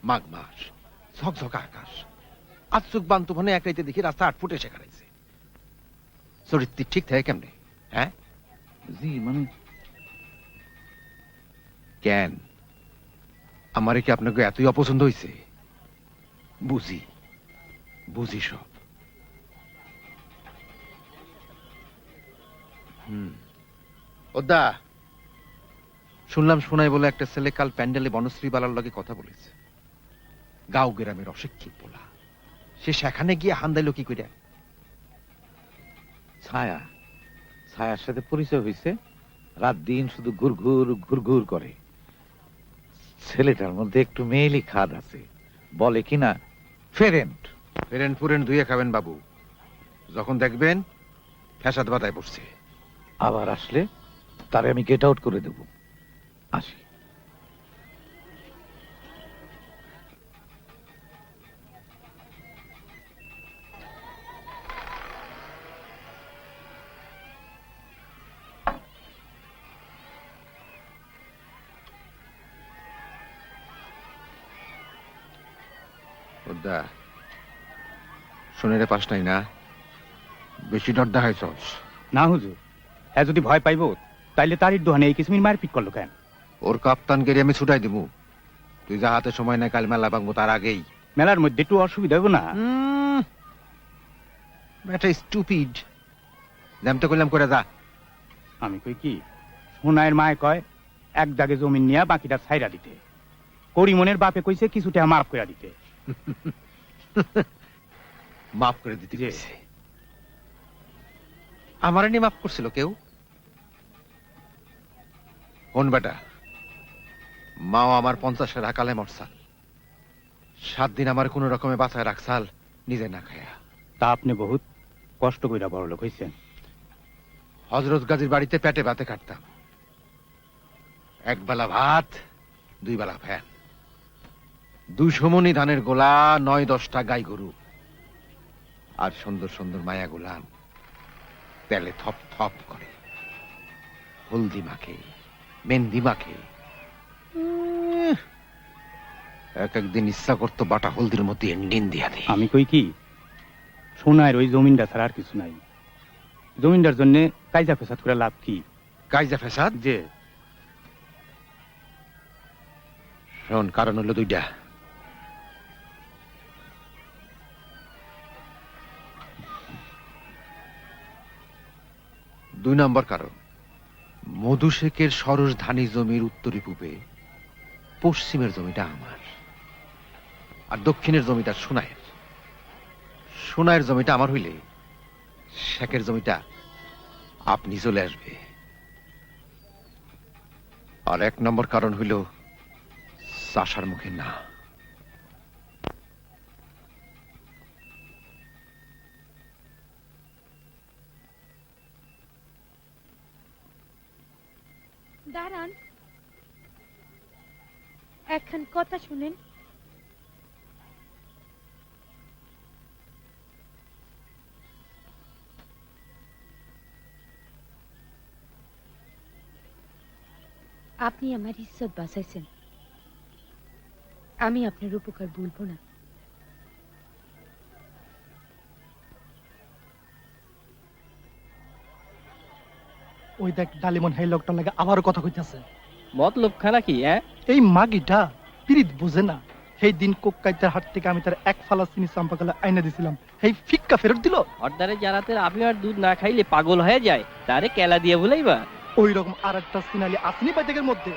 মাঘ মাস, ঝকঝকা আকাশ, আজ চোখ বান তুফানে এক রাইতে দেখি রাস্তা 8 ফুট এসে খারাইছে। চরিত্র ঠিক থাকে কেমনে? হ্যাঁ, জি মানে কেন আমারে কি আপনাকে এতই অপছন্দ হয়েছে? বুঝি বুঝি সব। ওদা, শুনলাম শোনাই বলে একটা ছেলে কাল প্যান্ডেলে বনশ্রী বালার লগে কথা বলেছে। গাঁও গ্রামের অশিক্ষিত পোলা, সে সেখানে গিয়ে হান্দাইলো কি করে? ছায়া, ছায়ার সাথে পরিচয় হয়েছে, রাত দিন শুধু ঘুরঘুর ঘুরঘুর করে। ছেলেটার মধ্যে একটু মেয়েলি খাদ আছে, বলে কিনা ফেরেন্ট। ফেরেন ফুরেন ধুয়ে খাবেন বাবু, যখন দেখবেন ফ্যাসাদ বাতায় পড়ছে। আবার আসলে তারে আমি গেট আউট করে দেব। আসি। ওদা, শোনেরে পাস নাই না? বেশি ডর দেখাইছ। না হুজুর, হ্যাঁ যদি ভয় পাইব তাইলে তারই দোহানে এই কিসমির মারপিট করলো কেন? ওর কাপ্তান গেড়ে আমি ছুটাই দিব। তুই যা হাতে সময় নাই, কাল মেলা ভাঙবো তার আগেই। মেলার মধ্যে একটু অসুবিধা হইব না? ব্যাটা স্টুপিড, জ্যামতে করলাম করে যা। আমি কই কি, সোনাইয়ের মায় কয় এক দাগে জমিন নিয়া বাকিটা ছাইরা দিতে, করিমনের বাপে কইছে কিছুটা মাফ করে দিতে। মাফ করে দিতে গেছে? আমারে নিয়ে মাফ করছিল কেউ? কোন বেটা? মাও আমার 50-এর আকালে মরসাল, 7 দিন আমার কোন রকমে বাঁচায় রাখসাল, নিজে না খায়া। তা আপনি বহুত কষ্ট কইরা বড় লোক হইছেন। হযরত গাজীর বাড়িতে পেটে ভাতে কাটতাম, একবেলা ভাত 2 বেলা ফ্যান, 200 মণি ধানের গোলা, 9-10টা গাই গরু, আর সুন্দর সুন্দর মায়া গোলাম তেলে থপ থপ করে, হলদি মাখে, মেহেন্দি মাখে। এক একদিন ইচ্ছা করতো বাটা হলদির মধ্যে এন্ডিন দিয়া দিই। আমি কই কি, সোনাইয়ের ওই জমিনটা ছাড়া আর কিছু নাই। জমিনটার জন্য কাইজা ফেসাদ করে লাভ কি? কাইজা ফেসাদ? যে শোন, কারণ হলো 2টা। দুই নম্বর কারণ, মধু শেখের সরস ধানি জমির উত্তরি পূবে পশ্চিমের জমিটা আমার, আর দক্ষিণের জমিটা সোনাইয়ের। সোনাইয়ের জমিটা আমার হইলে শেখের জমিটা আপনি চলে আসবে। আর 1 নম্বর কারণ হইল চাষার মুখে না। দাঁড়ান, এখন কথা শুনেন। আপনি আমার ইজ্জত বাঁচাইছেন, আমি আপনার উপকার ভুলব না। ওই দেখ ডালিমন হাই লোকটার লাগে আবারও কথা কইতাছে। মতলব খানা কি? এই মাগিটা পিরিত বুঝে না। সেই দিন কোক্কাইতার হাট থেকে আমি তার 1 ফালা চিনি চাম্পাকালা আইনা দিছিলাম, সেই ফিক্কা ফেরত দিল। অর্ডারে যারাতে আপনি আর দুধ না খাইলে পাগল হয়ে যায়, তারে কেলা দিয়ে ভুলাইবা। ওই রকম আর একটা সিনালি আসনি বাইতেকের মধ্যে,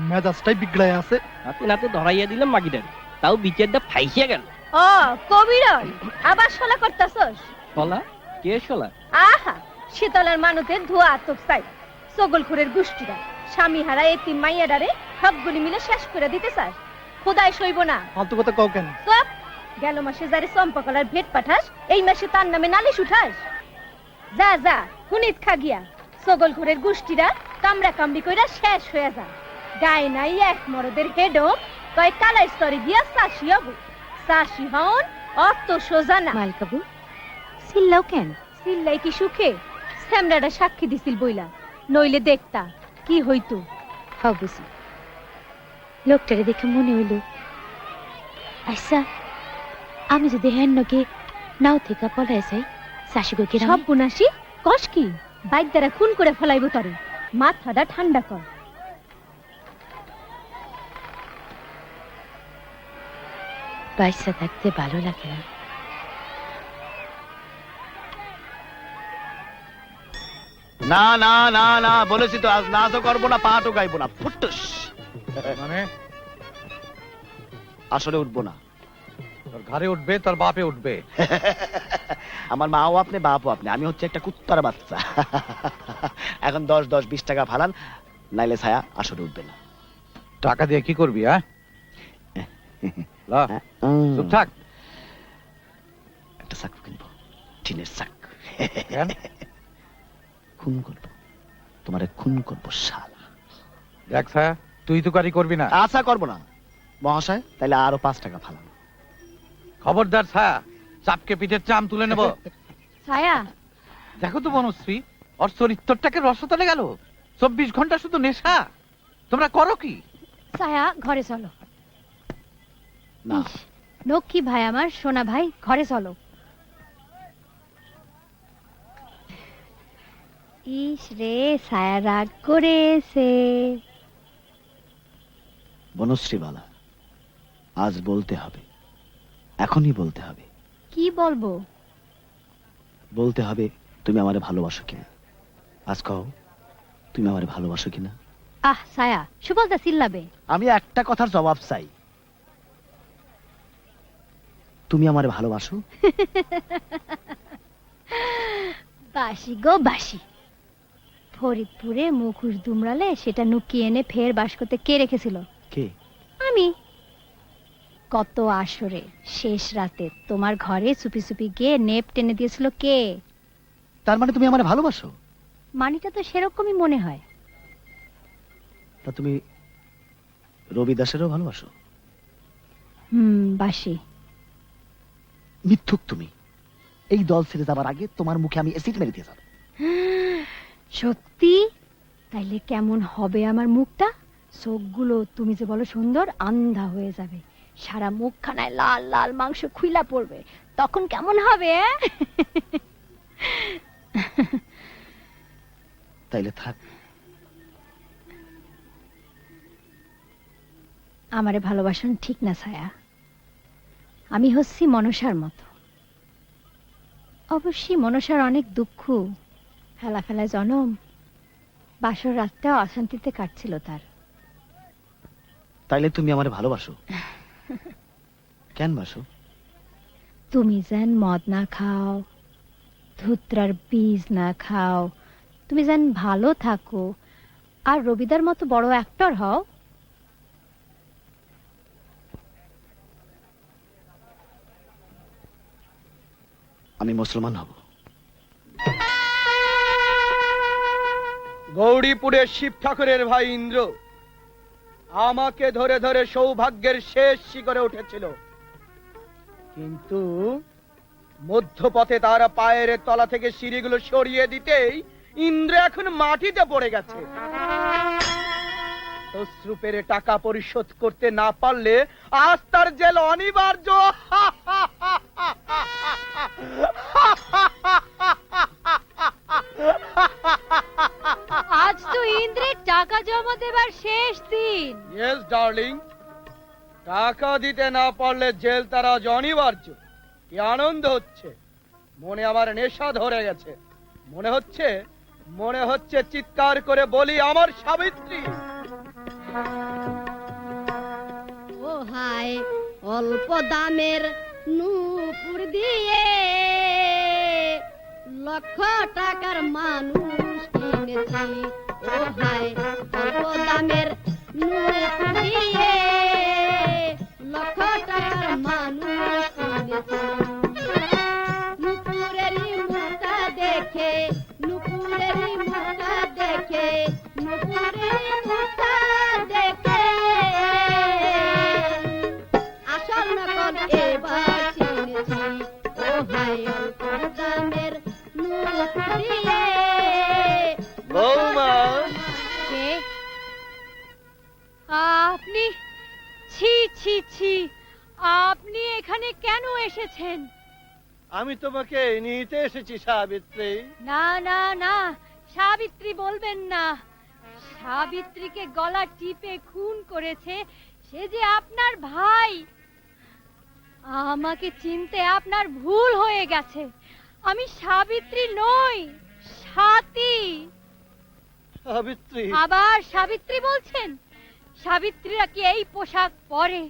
মেজাজটাই বিগড়ায় আছে। হাতে নাতে ধরাইয়া দিলাম মাগিটার, তাও বিচারটা ফাইসিয়া গেল। ও কবিরন, আবার শোলা করতাছস? শোলা? কে শোলা? আহা, শীতলার মানুতে ধোয়া আতক চাই। সগলখুরের গোষ্ঠীরা স্বামী হারা এতিম মাইয়াডারে সবগুলি মিলে শেষ করে দিতে চাস। খোদাই সইব না। ফালতু কথা কও কেন? চুপ! গেল মাসে যারে চম্পাকলার ভেট পাঠাস, এই মাসে তার নামে নালিশ উঠাস। যা যা, হুনিত খা গিয়া। সগলখুরের গোষ্ঠীরা কামড়া কামড়ি কইরা শেষ হয়ে যা। গায়ে নাই এক মরদের হেডো, কয় কালাই স্তরে গিয়া চাষি হব। চাষি হন অত সোজা না। মালকাবু সিল্লাও কেন? সিল্লাই কি সুখে? স্যামরাটা সাক্ষী দিছিল বইলা, নইলে দেখতা কি হইতো। হ্যাঁ বুঝি, লোকটারে দেখে মনে হইল। আচ্ছা, আমি যদি হেন নকে নাও থেকে পলায় যাই, শাশুড়ি সব বুনাসি কষ কি বাইক দ্বারা খুন করে ফেলাইব তারে, মাথাটা ঠান্ডা কর। বাইসা থাকতে ভালো লাগে না। না না না না, বলেছি তো আজ নাচও করবো না, পাটও গাইবো না। ফুটুস মানে আসলে উঠবো না। তোর ঘরে উঠবে, তোর বাপে উঠবে। আমার মাও আপনি, বাপও আপনি, আমি হচ্ছে একটা কুত্তার বাচ্চা। এখন 10-20 টাকা ফালান, নাইলে ছায়া আসলে উঠবে না। টাকা দিয়ে কি করবি? হ্যাঁ, চুপ থাক। একটা চাকু কিনবো, টিনের চাক। কেন? খুন করবো তোমারে, খুন করবো শালা। দেখ ছায়া, তুই তো কারি করবি না। আশা করবো না মহাশয়, তাইলে আরো 5 টাকা ফালান। খবরদার ছায়া, চাপকে পিঠের চাম তুলে নেব। ছায়া, দেখো তো বনশ্রী, ওর চরিত্রটাকে রসতলে গেল। 24 ঘন্টা শুধু নেশা। তোমরা করো কি? ছায়া ঘরে চলো। না, লক্ষ্মী ভাই আমার, সোনা ভাই, ঘরে চলো। ইস রে, ছায়া রাগ করেছে। বনশ্রীবালা, আজ বলতে হবে, এখনই বলতে হবে। কি বলবো? বলতে হবে তুমি আমারে ভালোবাসো কিনা। আজ কও, তুমি আমারে ভালোবাসো কিনা। আহ ছায়া, সুবলদা চিল্লাবে। আমি একটা কথার জবাব চাই, তুমি আমারে ভালোবাসো? বাসি গো বাসি। ফরিদপুরে মুখোশ দুমড়ালে সেটা নুকিয়ে এনে ফের বাস করতে কে রেখেছিল? কে? আমি। কত আসরে শেষ রাতে তোমার ঘরে চুপি চুপি গিয়ে নেপ টেনে দিয়েছিল কে? তার মানে তুমি আমারে ভালোবাসো? মানিটা তো সেরকমই মনে হয়। তা তুমি রবি দাসেরও ভালোবাসো? বাসি। মিথ্যুক তুমি। এই দল ছেড়ে যাবার আগে তোমার মুখে আমি অ্যাসিড মেরে দিয়ে যাব। সত্যি? তাইলে কেমন হবে আমার মুখটা? চোখগুলো তুমি যে বলো সুন্দর, আন্ধা হয়ে যাবে। সারা মুখখানায় লাল লাল মাংস খুইলা পড়বে। তখন কেমন হবে? তাইলে থাক। আমারে ভালোবাসন ঠিক না ছায়া। আমি হচ্ছি মনসার মতো। অবশ্যই মনসার অনেক দুঃখ, হেলা ফেলা জনম, বাসর রাতটাও অশান্তিতে কাটছিল তার। তাইলে তুমি আমারে ভালোবাসো? কেন বাসো? তুমি যেন মদ না খাও, ধুত্রার বীজ না খাও, তুমি যেন ভালো থাকো, আর রবিদার মতো বড় অ্যাক্টর হও। আমি মুসলমান হব। গৌরীপুরের শিব ঠাকুরের ভাই ইন্দ্র আমাকে ধরে ধরে সৌভাগ্যের শেষ শিখরে উঠেছিল, কিন্তু মধ্যপথে তারা পায়ের তলা থেকে সিঁড়িগুলো সরিয়ে দিতেই ইন্দ্র এখন মাটিতে পড়ে গেছে। তসরূপের টাকা পরিশোধ করতে না পারলে আজ তার জেল অনিবার্য। আজ তো ইন্দ্রের টাকা জমা দেবার শেষ দিন। ইয়েস ডার্লিং, টাকা দিতে না পারলে জেল তার আজ অনিবার্য। কি আনন্দ হচ্ছে, মনে আমার নেশা ধরে গেছে। মনে হচ্ছে চিৎকার করে বলি, আমার সাবিত্রী। ও হায়, অল্প দামের নূপুর দিয়ে লক্ষ টাকার মানুষ কিনেছি। ও হায়, অল্প দামের নূপুর দিয়ে লক্ষ টাকার মানুষ কিনেছি। নুপুরেরই মুখটা দেখে, নুপুরেরই মুখটা দেখে, নুপুরেরই মুখটা দেখে আসল নকল এবার চিনেছি। ও হায়, অল্প দামের নূপুর দিয়ে। বৌমা, কে আপনি? ছি ছি ছি, আপনি এখানে কেন এসেছেন? আমি তোমাকে নিতে এসেছি সাবিত্রী। না না না, সাবিত্রী বলবেন না। সাবিত্রীকে গলা টিপে খুন করেছে সে যে আপনার ভাই। আমাকে চিনতে আপনার ভুল হয়ে গেছে। আমি সাবিত্রী নই, সাথী। সাবিত্রী? আবার সাবিত্রী বলছেন? সাবিত্রীরা কি এই পোশাক পরে?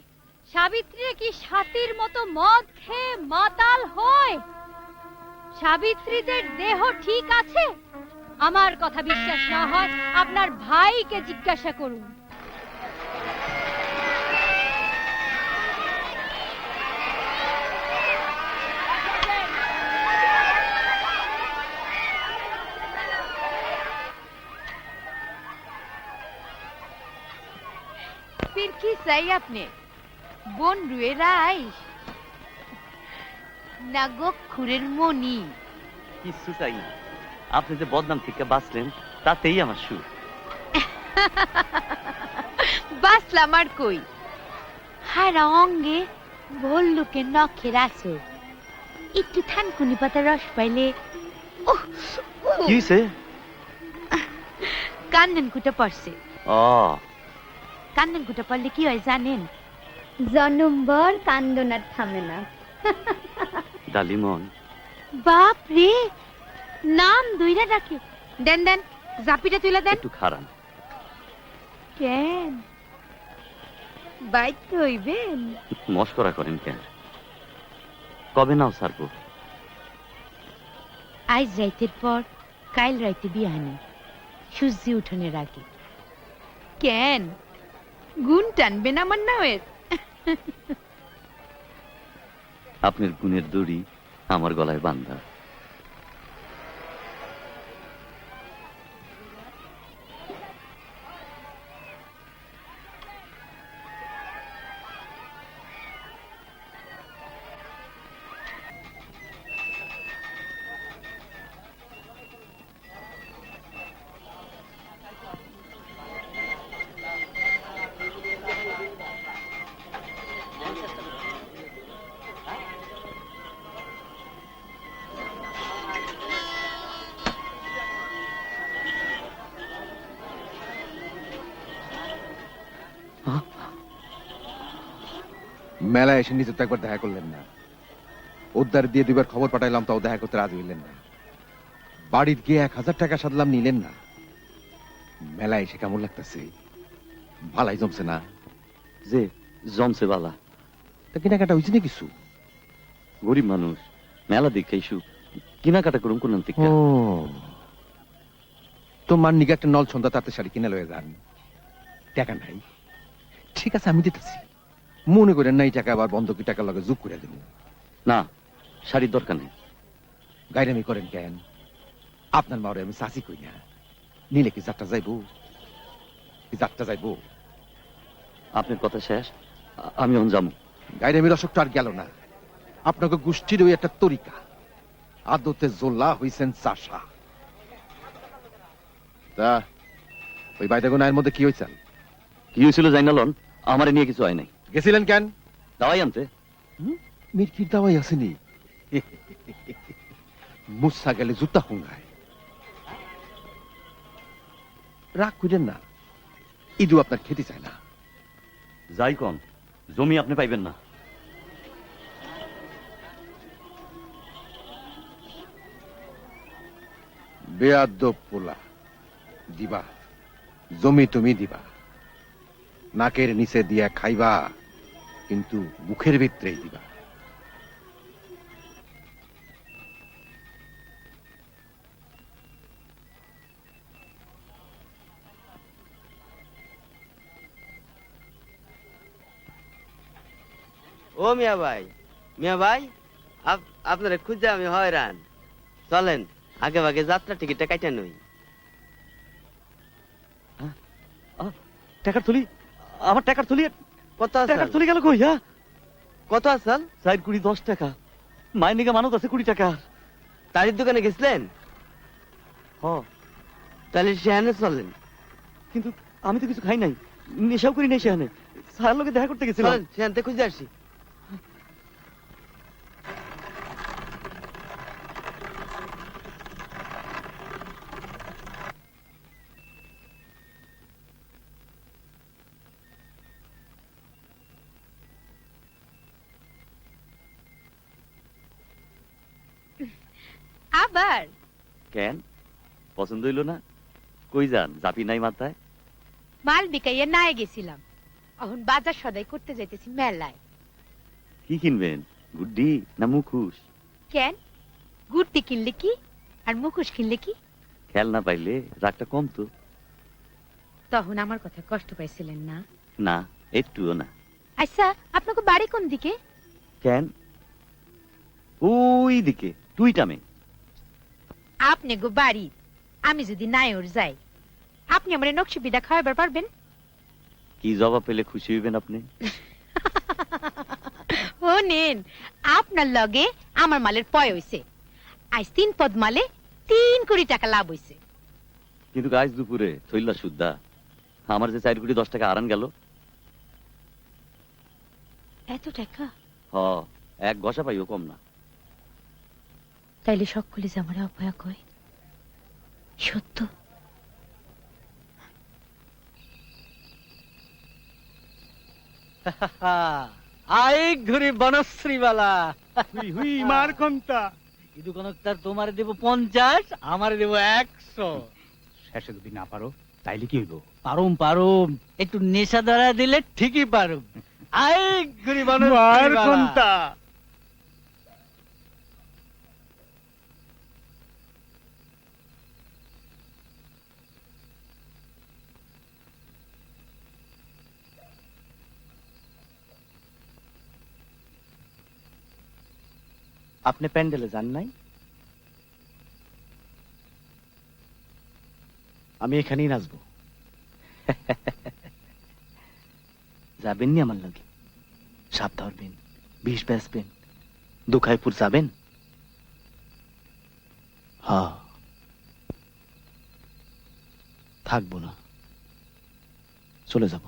সাবিত্রীরা কি সাথীর মতো মদ খেয়ে মাতাল হয়? সাবিত্রীদের দেহ ঠিক আছে? আমার কথা বিশ্বাস না হয় আপনার ভাইকে জিজ্ঞাসা করুন। फिर की सही आपने बोन रुए राइस নাগো খুরের মনি। কিছু চাই না, আপনি যে বদনাম থেকে বাঁচলেন তাতেই আমার সুখ। বাসলাম আর কই, হারা অঙ্গে ভল্লুকের নখের আসো, একটু থানকুনি পাতা রস পাইলে কি হইছে? কান্দন কুটা পড়ছে। ও, কান্দন কুটা পড়লে কি হয় জানেন? জন্মভর কান্দন আর থামে না। ডালিমন। বাপ রে, নাম দুইরা ডাকে। দেন দেন, জাপিটা তুলে দেন। একটু খারান। কেন বাইতে হইবেন? মস্করা করেন কেন? কবে নাও সারবো? আজ রাইতের পর কাল রাইতে বিয়ানি, সূর্য উঠনের আগে। কেন গুণ টানবেন আমার নামের? আপনার গুণের দড়ি আমার গলায় বান্ধা। মেলা এসে নিজে তো একবার দেখা করলেন না। উদ্ধার দিয়ে দুইবার খবর পাঠাইলাম, তাও দেখা করতে রাজি হইলেন না। বাড়ির গিয়ে 1000 টাকা সাদলাম, নিলেন না। মেলা এসে কেমন লাগতেছে? ভালাই জমছে না? যে জমছে বালা। তা কেনাকাটা হয়েছে না কিছু? গরিব মানুষ, মেলা দেখাই সুখ, কেনাকাটা করুন কোন থেকে। ও, তোমার নিগে একটা নল সন্ধ্যা তাতে শাড়ি কিনে লয়ে যান। টাকা নাই? ঠিক আছে, আমি দিতেছি। মনে করেন না এই টাকা আবার বন্ধকি টাকা লগে যোগ করে দেব। না, শাড়ির দরকার নেই। গাইরামি করেন কেন? আপনার মারে আমি চাষি কই না। নিলে কি যাত্রা যাইবো? যাত্রা যাইবো? আপনার কথা শেষ, আমি অন যাবো। গাইরামির অসুখটা আর গেল না। আপনাকে গোষ্ঠীর ওই একটা তরিকা, আদতে জোল্লা হইছেন চাষা। তা ওই বাইদাগুনায়ের মধ্যে কি হয়েছে? কি হয়েছিল জাইনালন? আমারে নিয়ে কিছু হয় নাই। গেছিলেন কেন? দাওয়াই আনতে। মির্কির দাওয়াই আসেনি? মুসা গেলে জুতা হুঙ্গায়। রাগ করেন না, ইদু আপনার খেতে চায় না। যাই কন, জমি আপনি পাইবেন না। বেয়াদব পোলা, দিবা জমি তুমি দিবা, নাকের নিচে দিয়া খাইবা, কিন্তু মুখের ভিতরেই দিবা। ও মিয়া ভাই, মিয়া ভাই, আপনারা খুঁজে আমি হয়রান। চলেন আগে ভাগে যাত্রা টিকিটটা কাটা নই। টাকার থলি, আমার টাকার থলি। কত টাকার থলি গেল কই? হ্যাঁ, কত আসাল? 4 কোটি 10 টাকা। মায়ের নিকে মানত আছে 20 টাকা। তারির দোকানে গেছিলেন? হ। তাহলে সেখানে চলেন। কিন্তু আমি তো কিছু খাই নাই, নেশাও করি নাই সেখানে। স্যার লোকে দেখা করতে গেছিলাম। সেখান থেকে খুঁজে আসি। আবার কেন পছন্দ হইল না? কই যান, জাপি নাই মাথায়? মাল বিকাইয়া নায়ে গেছিলাম, এখন বাজার সদাই করতে যাইতেছি মেলায়। কি কিনবেন, গুড্ডি না মুখোশ? কেন, গুড়তি কিনলে কি আর মুখোশ কিনলে কি? খেল না পাইলে রাগটা কম তো। তখন আমার কথা কষ্ট পাইছিলেন না? না, একটুও না। আচ্ছা, আপনাকে বাড়ি কোন দিকে? কেন, ওই দিকে টুইটামে। আপনি গো বাড়ি, আমি যদি নায়র যাই, আপনি আমার নকশি বিদা খাওয়াবার পারবেন? কি জবাব পেলে খুশি হইবেন আপনি? ও নেন, আপনার লগে আমার মালের পয় হইছে। আজ 3 পদ মালে 3 কোটি টাকা লাভ হইছে। কিন্তু আজ দুপুরে থইলা সুদ্ধা আমার যে 4 কোটি 10 টাকা আরান গেল। এত টাকা? হ, এক ঘষা পাইও কম না। তাইলে সকলে যে আমার অপয়া কয় সত্য? আই ঘুরি বনশ্রীবালা হুই হুই মার কোনটা? ইদু কনকটার তোমার দেব 50, আমারে দেব 100। শেষে যদি না পারো তাইলে কি হইব? পারুম পারুম, একটু নেশা ধরা দিলে ঠিকই পারুম। আই ঘুরি মার বনশ্রীবালা। কোনটা? আপনি প্যান্ডেলে যান নাই? আমি এখানেই নাচবো। যাবেন নি আমার লাগে? সাপ ধরবেন, বিষ বেচবেন, দুখাইপুর যাবেন? হ্যাঁ, থাকবো না, চলে যাব।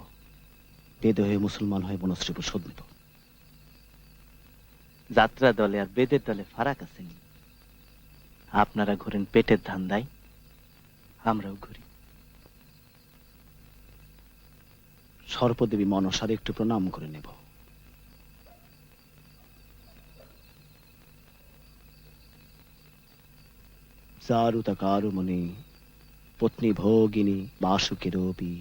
বেদে হয়ে মুসলমান হয়ে বনশ্রীপুর শোধ নেব। যাত্রা দলে আর বেদের দলে ফারাক আছে। আপনারা ঘুরেন পেটের ধান্দায়, আমরাও ঘুরি। সর্পদেবী মনসার একটু প্রণাম করে নেব। চারুতাকারু মনে পত্নী ভোগিনী বাসুকেরপি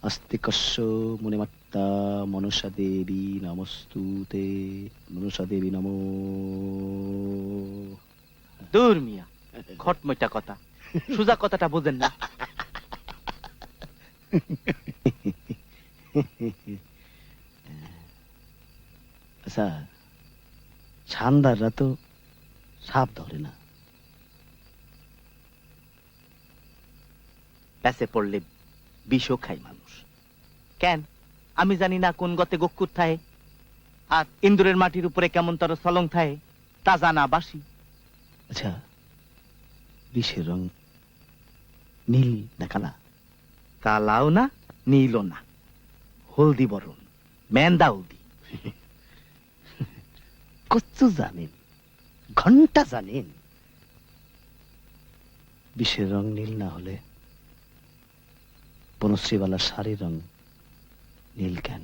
আস্তিকস্য মুনিমাত্তা মনসা দেবী নমস্তুতে। মনসা দেবী নমো। দূর মিয়া, খটমইটা কথা, সুজা কথাটা বোঝেন না। আচ্ছা, ছান্দাররা তো সাপ ধরে না, প্যাসে পড়লে বিষও খাই মানুষ। কেন, আমি জানি না কোন গতে গকুর থায় আর ইন্দুরের মাটির উপরে কেমন তর সলং থায়, তা জানা বাসি। আচ্ছা, বিষের রং নীল না কালা? কালাও না, নীলও না, হলদি বরণ, মেন্দা হলদি। কচ্ছু জানেন, ঘন্টা জানেন। বিষের রং নীল না হলে বনশ্রীবালার শাড়ির রং নীল কেন?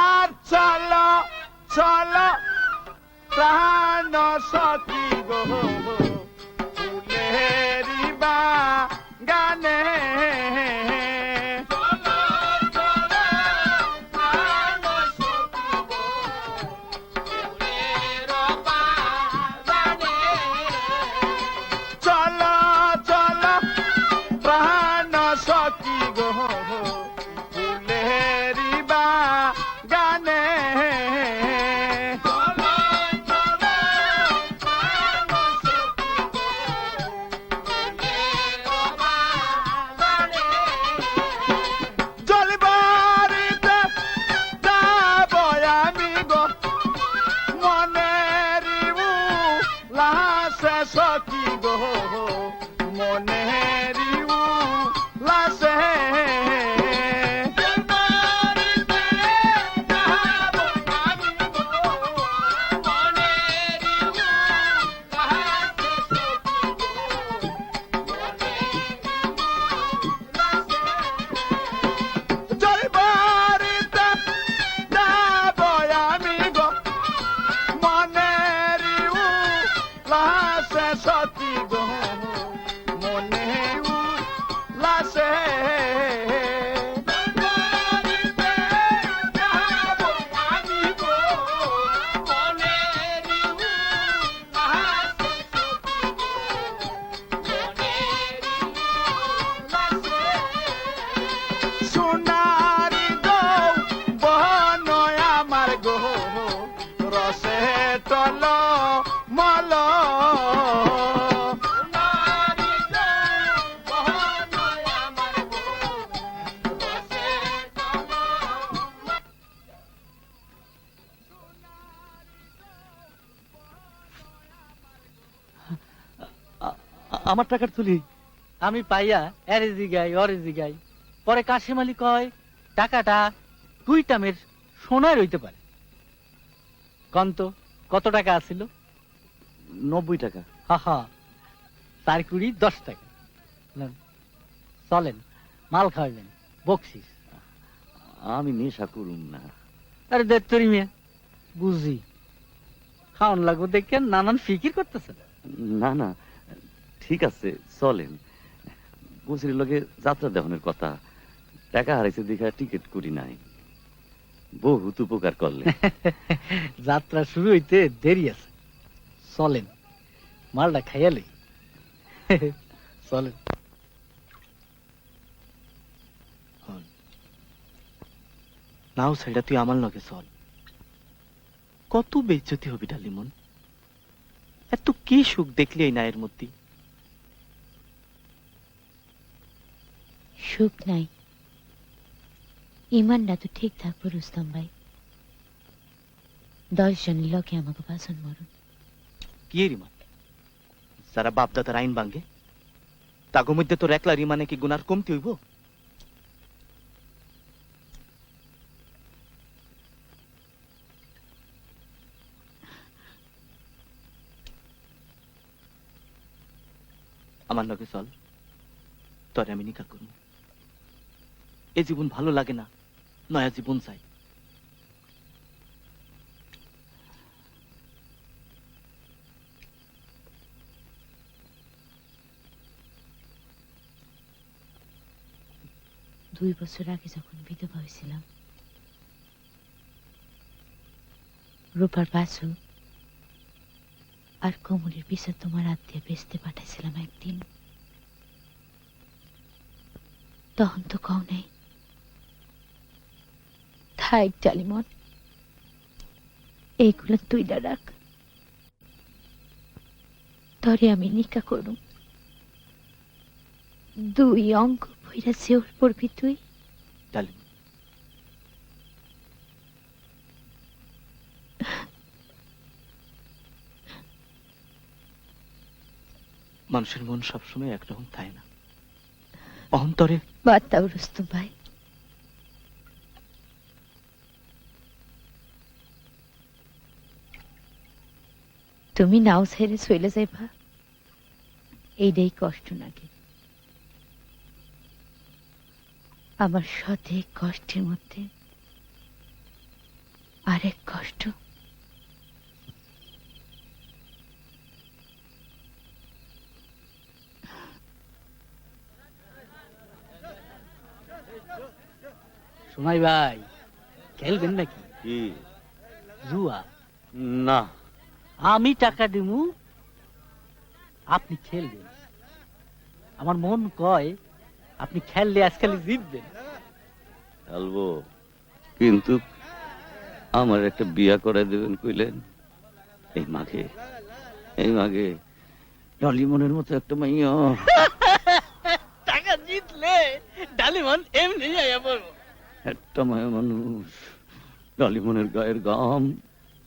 আর চলো চলো প্রাণ সখী গো ফুলেরি বাগানে। চলো চলো প্রাণ সখী গো ফুলেরি বাগানে। টল মল আমার টাকার তুলি আমি পাইয়া এরে জিগাই অরে জিগাই, পরে কাশিম আলী কয় টাকাটা টুইটামের সোনায় রইতে পারে। কন্ত কত টাকা আছিল? 90 টাকা। হা হা, 4 কুড়ি 10 টাকা। নেন, চলেন, মাল খাওয়াবেন, বকশিস। আমি নেশা করুম না। আরে দেড় মিয়া, বুঝি খাওয়ান লাগবো দেখেন নানান ফিকির করতেছেন। না না, ঠিক আছে, চলেন। বসির লগে যাত্রা দেখানোর কথা, টাকা হারাইছে দেখা টিকিট করি নাই। বহুত উপকার করলে। যাত্রা শুরু হইতে দেরি আছে, চলেন, মালটা খাইয়ালে। চলেন। নাও সেটা তুই আমার লগে চল। কত বেজ্জতি হবি ডালিমন, এত কি সুখ দেখলি এই নায়ের মধ্যে? সুখ নাই, ইমানটা তো ঠিক থাকবো রুস্তম ভাই। 10 জনের লোকে আমাকে বাসন মরুন। কি রিমান? যারা বাপদাদার আইন ভাঙ্গে তাগো মধ্যে তোর একলা রিমানে কি গুনার কমতি হইব? আমার লগে চল, তোরে আমি নিকা করব। এ জীবন ভালো লাগে না, নয়া জীবন চাই। দুই বছর আগে যখন বিধবা হয়েছিলাম, রূপার বাসু আর কোমরের পিছে তোমার হাত দিয়ে বেচতে পাঠাইছিলাম একদিন। তখন তো কও নেই। থাক ডালিমন, এইগুলো তুই রাখ, তরে আমি নিকা করুম। 2 অঙ্ক ভইরা সেওর পড়বি তুই। ডালিম, মানুষের মন সবসময় একরকম থাকে না। অন্তরে বাদ দাও রুস্তম ভাই, তুমি নাও ছেড়ে চলে যাইবা, এইটাই কষ্ট নাকি? আমার শতেক কষ্টের মধ্যে আরেক কষ্ট। সোনাই ভাই, খেলবেন নাকি? কি জুয়া? না, আমি টাকা দিমু, আপনি খেলবেন। আমার মন কয় আপনি খেললে আজকাল জিতবেন। খেলবো, কিন্তু আমার একটা বিয়া করে দেবেন কইলেন। এই মাঘে ডালিমনের মতো একটা মাইয়া। টাকা জিতলে ডালিমন এমনি আয়া পড়বো। একটা মায়া মানুষ, ডালিমনের গায়ের গাম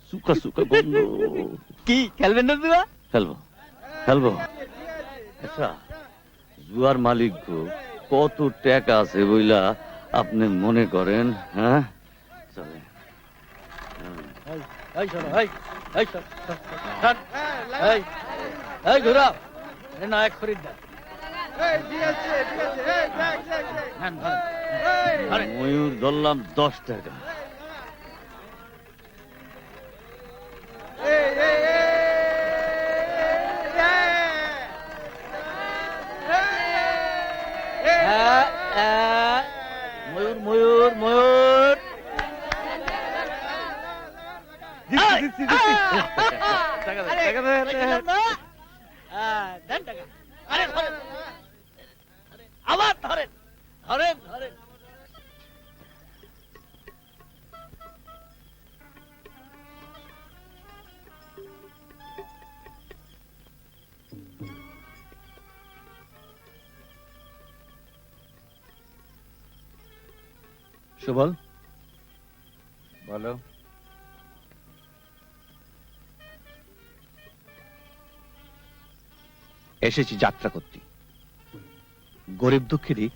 সুকা সুকা গন্ধ। কি খেলবেন না জুয়া? খেলবো। আচ্ছা, জুয়ার মালিক গো, কত টাকা আছে বইলা আপনি মনে করেন? হ্যাঁ, চলে। ঘুরা নায়ক খরিদ্দার ময়ূর ধরলাম 10 টাকা। ময়ূর ময়ূর ময়ূর আবার ধরেন ধরেন ধরেন। সুবল, বলো। এসেছি যাত্রা করতে, গরিব দুঃখীরই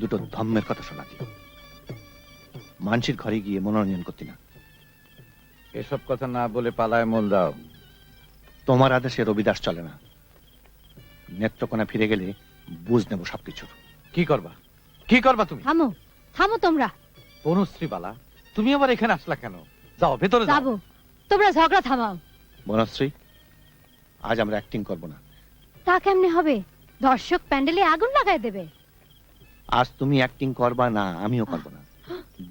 দুটো ধম্মের কথা শোনাতে, মানুষের ঘরে গিয়ে মনোরঞ্জন করতে না। এসব কথা না বলে পালায় মূল দাও। তোমার আদেশে রবিদাস চলে না। নেত্রকোনা ফিরে গেলে বুঝ নেব সবকিছুর। কি করবা, কি করবা তুমি? থামো, থামো তোমরা। বনশ্রী বালা, তুমি আবার এখানে আসলা কেন? যাও ভেতরে যাও। যাবো, তোমরা ঝগড়া থামাও। বনশ্রী, আজ আমরা অ্যাক্টিং করব না। তা কেমনে হবে? দর্শক প্যান্ডেলে আগুন লাগাই দেবে। আজ তুমি অ্যাক্টিং করবা না, আমিও করব না।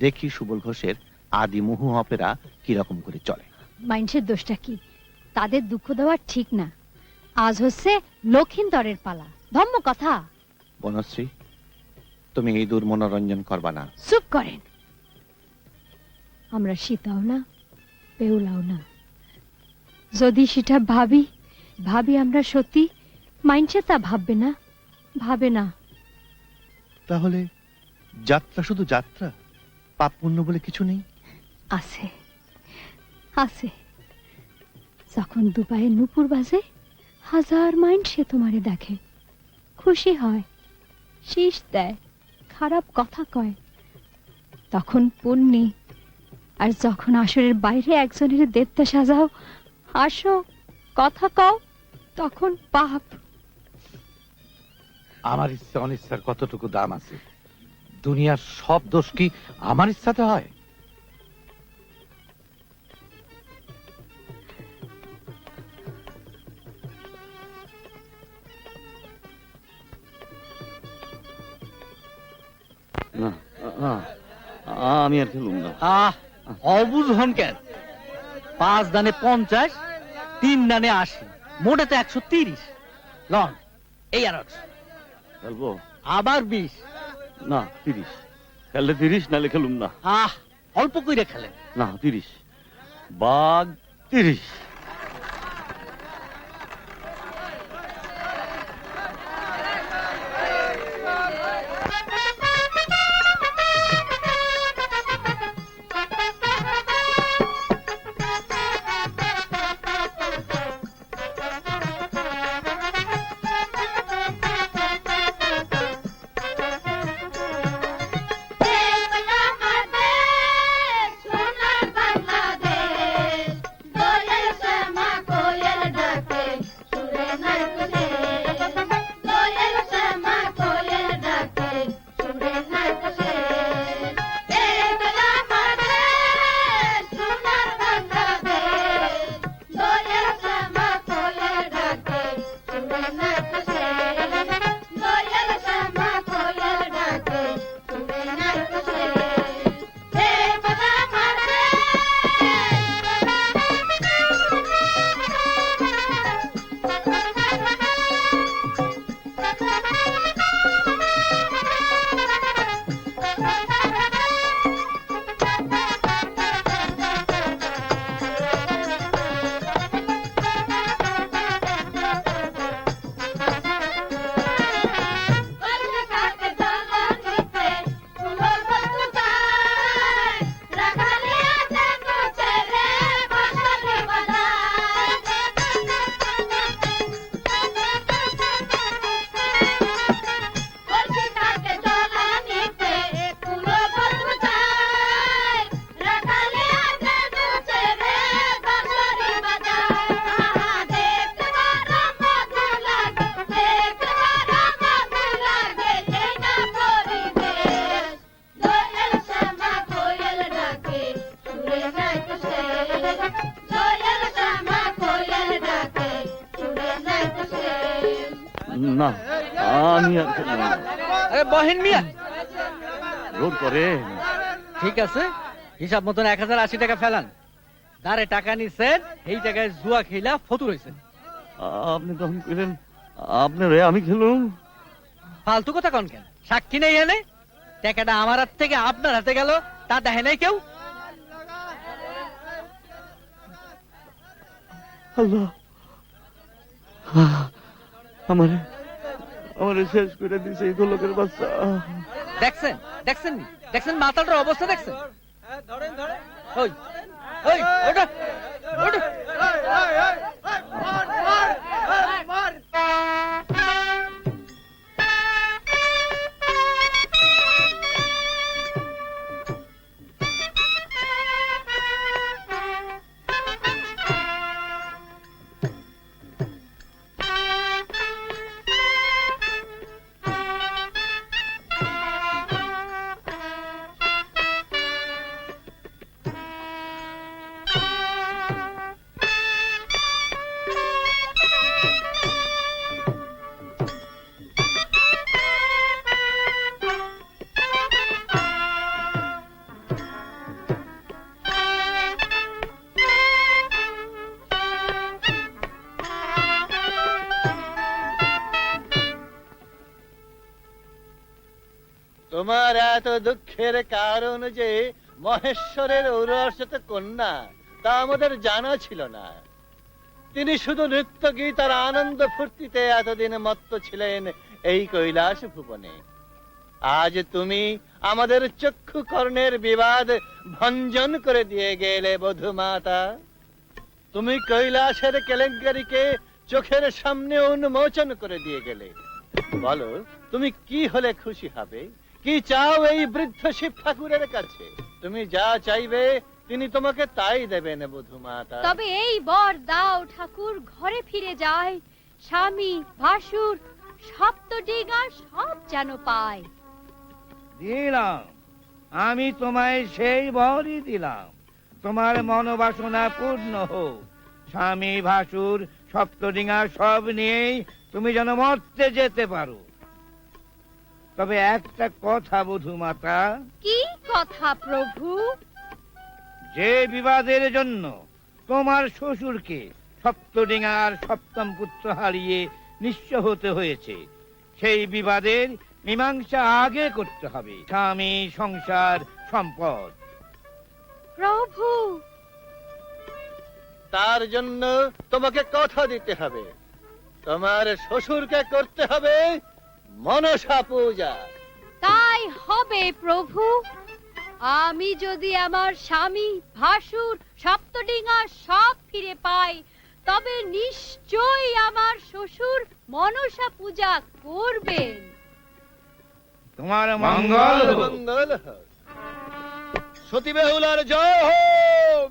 দেখি সুবল ঘোষের আদি মুহু অপেরা কিরকম করে চলে। মাইন্ডসের দোষটা কি? তাদের দুঃখ দেওয়া ঠিক না। আজ হচ্ছে লক্ষিন্দরের পালা। ধম্ম কথা। বনশ্রী, তুমি এই দূর মনোরঞ্জন করবা না। চুপ করেন। আমরা সীতাও না, বেউলাও না। যদি সেটা ভাবি আমরা সত্যি, মাইন্ডসে তা ভাববে না, ভাবে না। তাহলে যাত্রা শুধু যাত্রা, পাপ পুণ্য বলে কিছু নেই? আছে, আছে। যখন দুপায়ে নুপুর বাজে, হাজার মাইন্ড সে তোমারে দেখে, খুশি হয়, শীষ দেয়, খারাপ কথা কয়, তখন পুণ্যি। আর যখন আসরের বাইরে একজনের দেবতা সাজাও, আসো, কথা কও, তখন পাপ। আমার ইচ্ছা অনিচ্ছার কতটুকু দাম আছে? দুনিয়ার সব দোষ কি আমার ইচ্ছাতে হয়? না, আমি আর খেলুম না। অবুঝ হন কেন? 5 দানে 50, 3 দানে 80, মোটে তো 130। লন, এই আর খেলবো আবার 20। না, 30 খেললে 30, নাহলে খেলুম না। অল্প কইরে খেলেন না, 30 বাঘ 30। না, আমি আর খেলবো না। আরে বহেন মিয়া, রোড করে। ঠিক আছে, হিসাব মতন 1080 টাকা ফেলান। দাঁড়ে টাকা নিছেন, এই জায়গায় জুয়া খেলা ফতুর হয়েছেন। আপনি তখন কইলেন আপনার আমি খেলুম। ফালতু কথা কন কেন? সাক্ষী নেই এনে, টাকাটা আমার হাত থেকে আপনার হাতে গেল, তা দেখে নাই কেউ। আল্লাহ, আমারে শেষ করে দিছে এই গোলকের বাচ্চা। দেখছেন দেখছেন, দেখছেন মাতালটার অবস্থা দেখছেন? ওই ওই ওটা ওটা তোমার এত দুঃখের কারণ যে মহেশ্বরের ঔরসত কন্যা তা আমাদের জানা ছিল না। তিনি শুধু নৃত্য গীত আর আনন্দ ফুর্তিতে এতদিন মত্ত ছিলেন এই কৈলাস ভুবনে। আজ তুমি আমাদের চক্ষু কর্ণের বিবাদ ভঞ্জন করে দিয়ে গেলে বধূমাতা। তুমি কৈলাসের কেলেঙ্কারিকে চোখের সামনে উন্মোচন করে দিয়ে গেলে। বলো তুমি কি হলে খুশি হবে? কি চাও এই বৃদ্ধ শিব ঠাকুরের কাছে? তুমি যা চাইবে তিনি তোমাকে তাই দেবেন বধূমাতা। তবে এই বর দাও ঠাকুর, ঘরে ফিরে যায়, স্বামী ভাসুর সপ্তডিগা সব যেন পায়। দিলাম, আমি তোমায় সেই বরই দিলাম। তোমার মনোবাসনা পূর্ণ হোক। স্বামী ভাসুর সপ্তডিঙা সব নিয়েই তুমি যেন মরতে যেতে পারো। তবে একটা কথা বধূমাতা। কি কথা প্রভু? যে বিবাদের জন্য তোমার শ্বশুরকে সপ্তডিঙার সপ্তম পুত্র হারিয়ে নিঃস্ব হতে হয়েছে, সেই বিবাদের মীমাংসা আগে করতে হবে। স্বামী, সংসার, সম্পদ। প্রভু, তার জন্য তোমাকে কথা দিতে হবে। তোমার শ্বশুরকে করতে হবে মনসা পূজা। তাই হবে প্রভু। আমি যদি আমার স্বামী ভাসুর সপ্তডিঙা সব ফিরে পাই, তবে নিশ্চয়ই আমার শ্বশুর মনসা পূজা করবেন। তোমার মঙ্গল হোক। মঙ্গল হোক। সতী বেহুলার জয় হোক।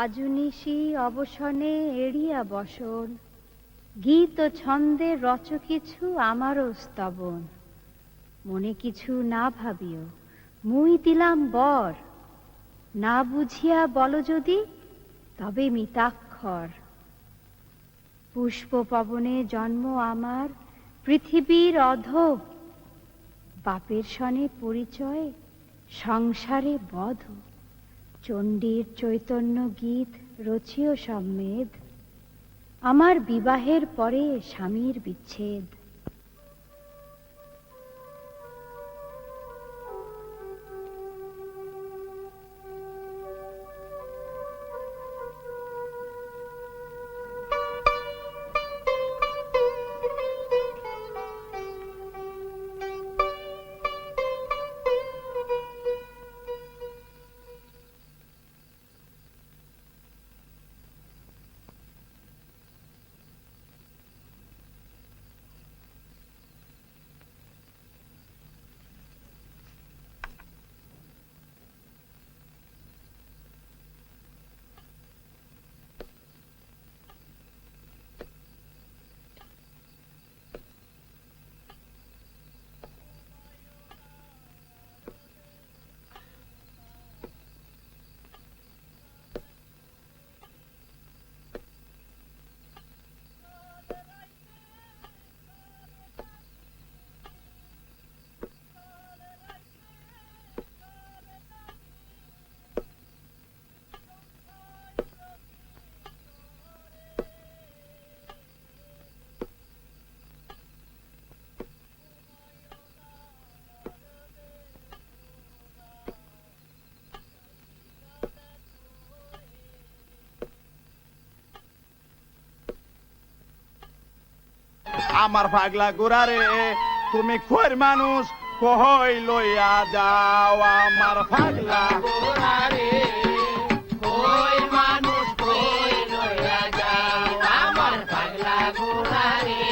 আজুনিশি অবসনে এড়িয়া বসন, গীত ও ছন্দে রচ কিছু আমারও স্তবন। মনে কিছু না ভাবিও, মুই দিলাম বর, না বুঝিয়া বল যদি তবে মিতাক্ষর। পুষ্প পবনে জন্ম আমার, পৃথিবীর অধ, বাপের সনে পরিচয়, সংসারে বধ। চণ্ডীর চৈতন্য গীত রচিও সম্মেদ, আমার বিবাহের পরে স্বামীর বিচ্ছেদ। আমার পাগলা গোরা রে তুমি খোর মানুষ কই লইয়া যাও আমার পাগলা গোরা রে কই মানুষ কই লইয়া যাও আমার পাগলা গোরা রে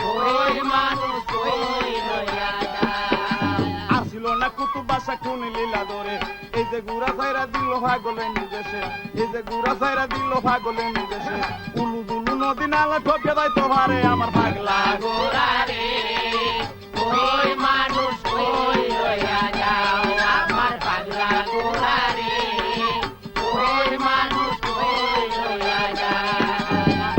কই মানুষ কই লইয়া যাও আসিল না কুতুব বাসা কোন লীলা ধরে এই যে গুড়া ছাইরা দিল পাগলে নিজেছে এই যে গুড়া ছাইরা দিল পাগলে নিজেছে উলু দুলু নদী নালা ঠকে দেয় তোমারে আমার পাগলা গোরা রে কই মানুষ কই লইয়া যাও আমার পাগলা গোরা রে কই মানুষ কই লইয়া যাও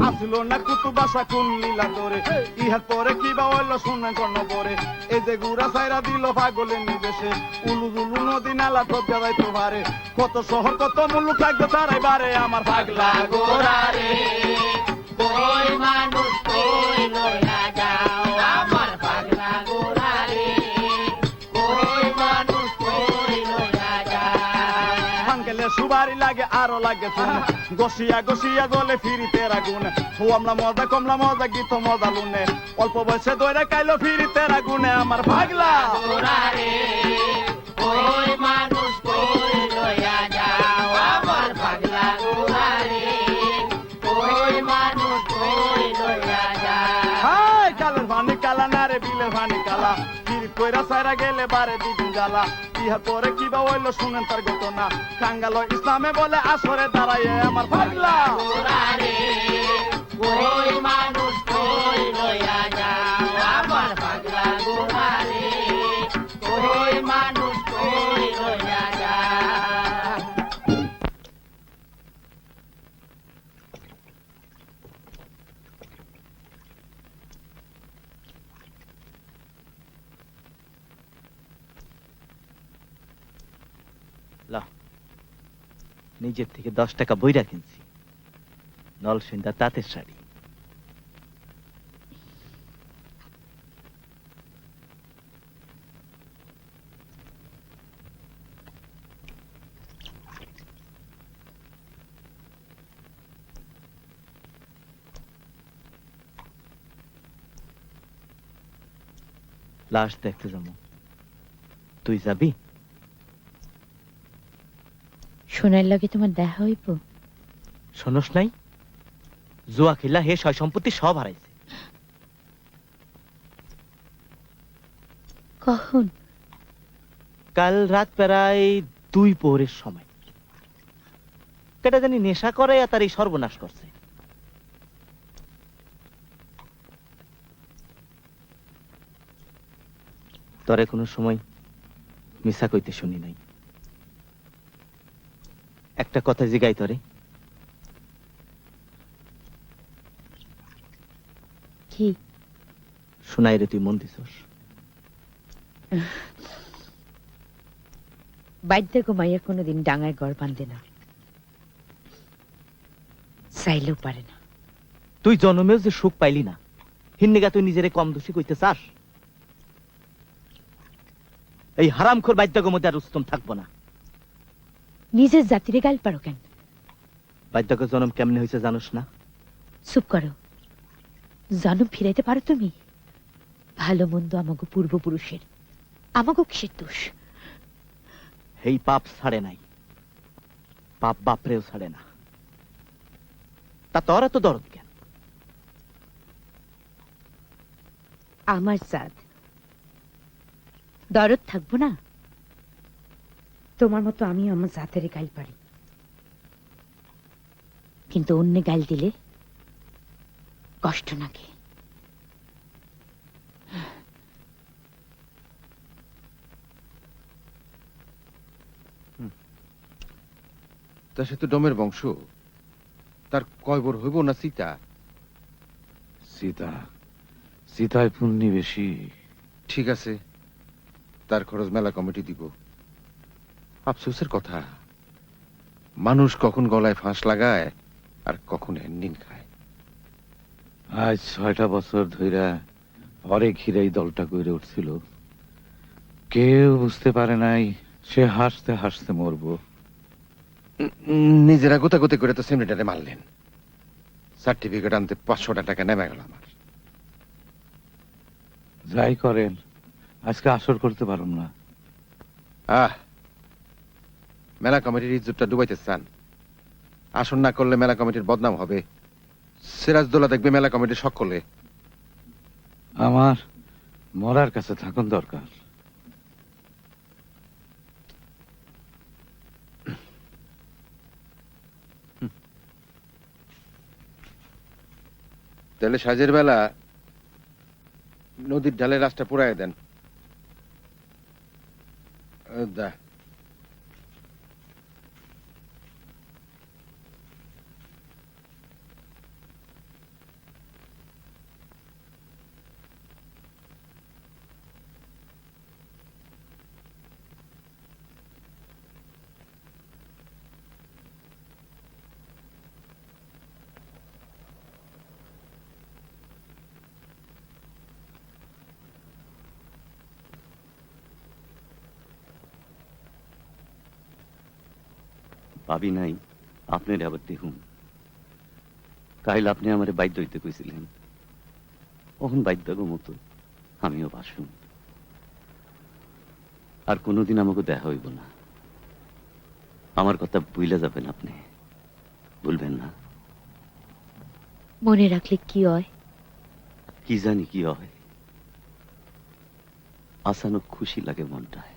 আসলো না কুতুব বাসা কোন লীলা ধরে ইহার পরে কি বা হইলো শুনে কর্ণ পরে এই যে গুড়া ছাইরা দিল পাগলে নিজেছে উলু দুলু নদী নালা ঠকে দেয় তোমারে কত শহর কত মুলুক থাকবে তারাই বারে আমার পাগলা গোরা রে কই মানুষ কই লইয়া যাও আমার পাগলা গোরা রে কই মানুষ কই লইয়া যাও আঙ্কেলে সুবারি লাগে আরো লাগে শুনে গসিয়া গসিয়া গলে ফিরিতে রাগুনে ও আমরা মজা কমলা মজা গীত মজা লুনে অল্প বয়সে দইরা কাইলো ফিরিতে রাগুনে আমার পাগলা গোরা রে কই মানুষ কই লইয়া যাও আমার পাগলা গোরা রে কই মানুষ কই লইয়া যাও হাই কালের ভানি কালা না রে বিলের ভানি কালা ফির কইরা সাইরা গেলে বারে দুদিন জ্বালা ইহার পরে কি বা হইলো শুনেন তার ঘটনা কাঙ্গালো ইসলামে বলে আসরে দাঁড়ায় আমার পাগলা গোরা রে কই মানুষ কই লইয়া যাও আমার পাগলা গোরা রে কই মানুষ কই লইয়া যাও লাও, নিজের থেকে 10 টাকা বইরা কিনছি নলসিন্দা তাঁতের শাড়ি লাশ দেখতে যাবো তুই যাবি সোনার লাগে তোমার দেখা হইব শোনস নাই জুয়া খেলা হে সয় সম্পত্তি সব হারাইছে কখন কাল রাত প্রায় 2 প্রহরের সময় কেটা জানি নেশা করে আর তার এই সর্বনাশ করছে তরে কোনো সময় মিশা কইতে শুনি নাই একটা কথা জিগাই তরে কি শোনাই রে তুই মন দিছস বাদ্য ঘুমাইয়া কোনোদিন ডাঙায় ঘর বাঁধে না চাইলেও পারে না তুই জন্মেও যে সুখ পাইলি না হিন্নিগা তুই নিজেরে কম দোষী কইতে চাস এই হারামখোর বাদ্যগর মধ্যে আর রুস্তম থাকবো না নিজের জাতিরে গাল পারো কেন বাদ্যগর জন্ম কেমনে হয়েছে জানোস না চুপ করো জন্ম ফিরাইতে পারো তুমি ভালো মন্দ আমাগো পূর্বপুরুষের আমাগো কিসের দোষ এই পাপ ছাড়ে নাই পাপ বাপরেও ছাড়ে না তা তোরা তো দরদ কেন আমার জাত দরদ থাকবো না তোমার মতো আমি আমার জাতের গাল পারি কিন্তু অন্য গাল দিলে কষ্ট নাগে তা সে তো ডমের বংশ তার কয় বড় হইব না সীতা সীতা সীতায় পুণ্যি বেশি ঠিক আছে তার খরচ মেলা কমিটি দিব আফসোসের কথা মানুষ কখন গলায় ফাঁস লাগায় আর কখন এন্ডিং খায় আজ 6টা বছর ধইরা হরে ঘিরেই দলটা গড়ে উঠছিল কেউ বুঝতে পারে নাই সে হাসতে হাসতে মরবো নিজেরা গোতাগতি করে তো সেমিনারে মারলেন সার্টিফিকেট আনতে 500 টাকা নেমে গেল আমার যাই করেন, আজকে আসর করতে পারুম না। মেলা কমিটির ইজ্জতটা ডুবাইতে চান? আসন না করলে মেলা কমিটির বদনাম হবে। সিরাজদৌলা দেখবে মেলা কমিটির সকলে। আমার মরার কাছে থাকুন দরকার। তাহলে সাজের বেলা নদীর ঢালে রাস্তা পুরাই দেন। দা ভাবি নাই আপনার আবার দেখুন। কাইল আপনি আমার বাধ্য হইতে কইছিলেন, কখন বাধ্য মতো আমিও বাসুন। আর কোনোদিন আমাকে দেখা হইব না। আমার কথা ভুলে যাবেন আপনি, বলবেন না? মনে রাখলে কি হয়? কি জানি কি হয়, আসানক খুশি লাগে মনটায়।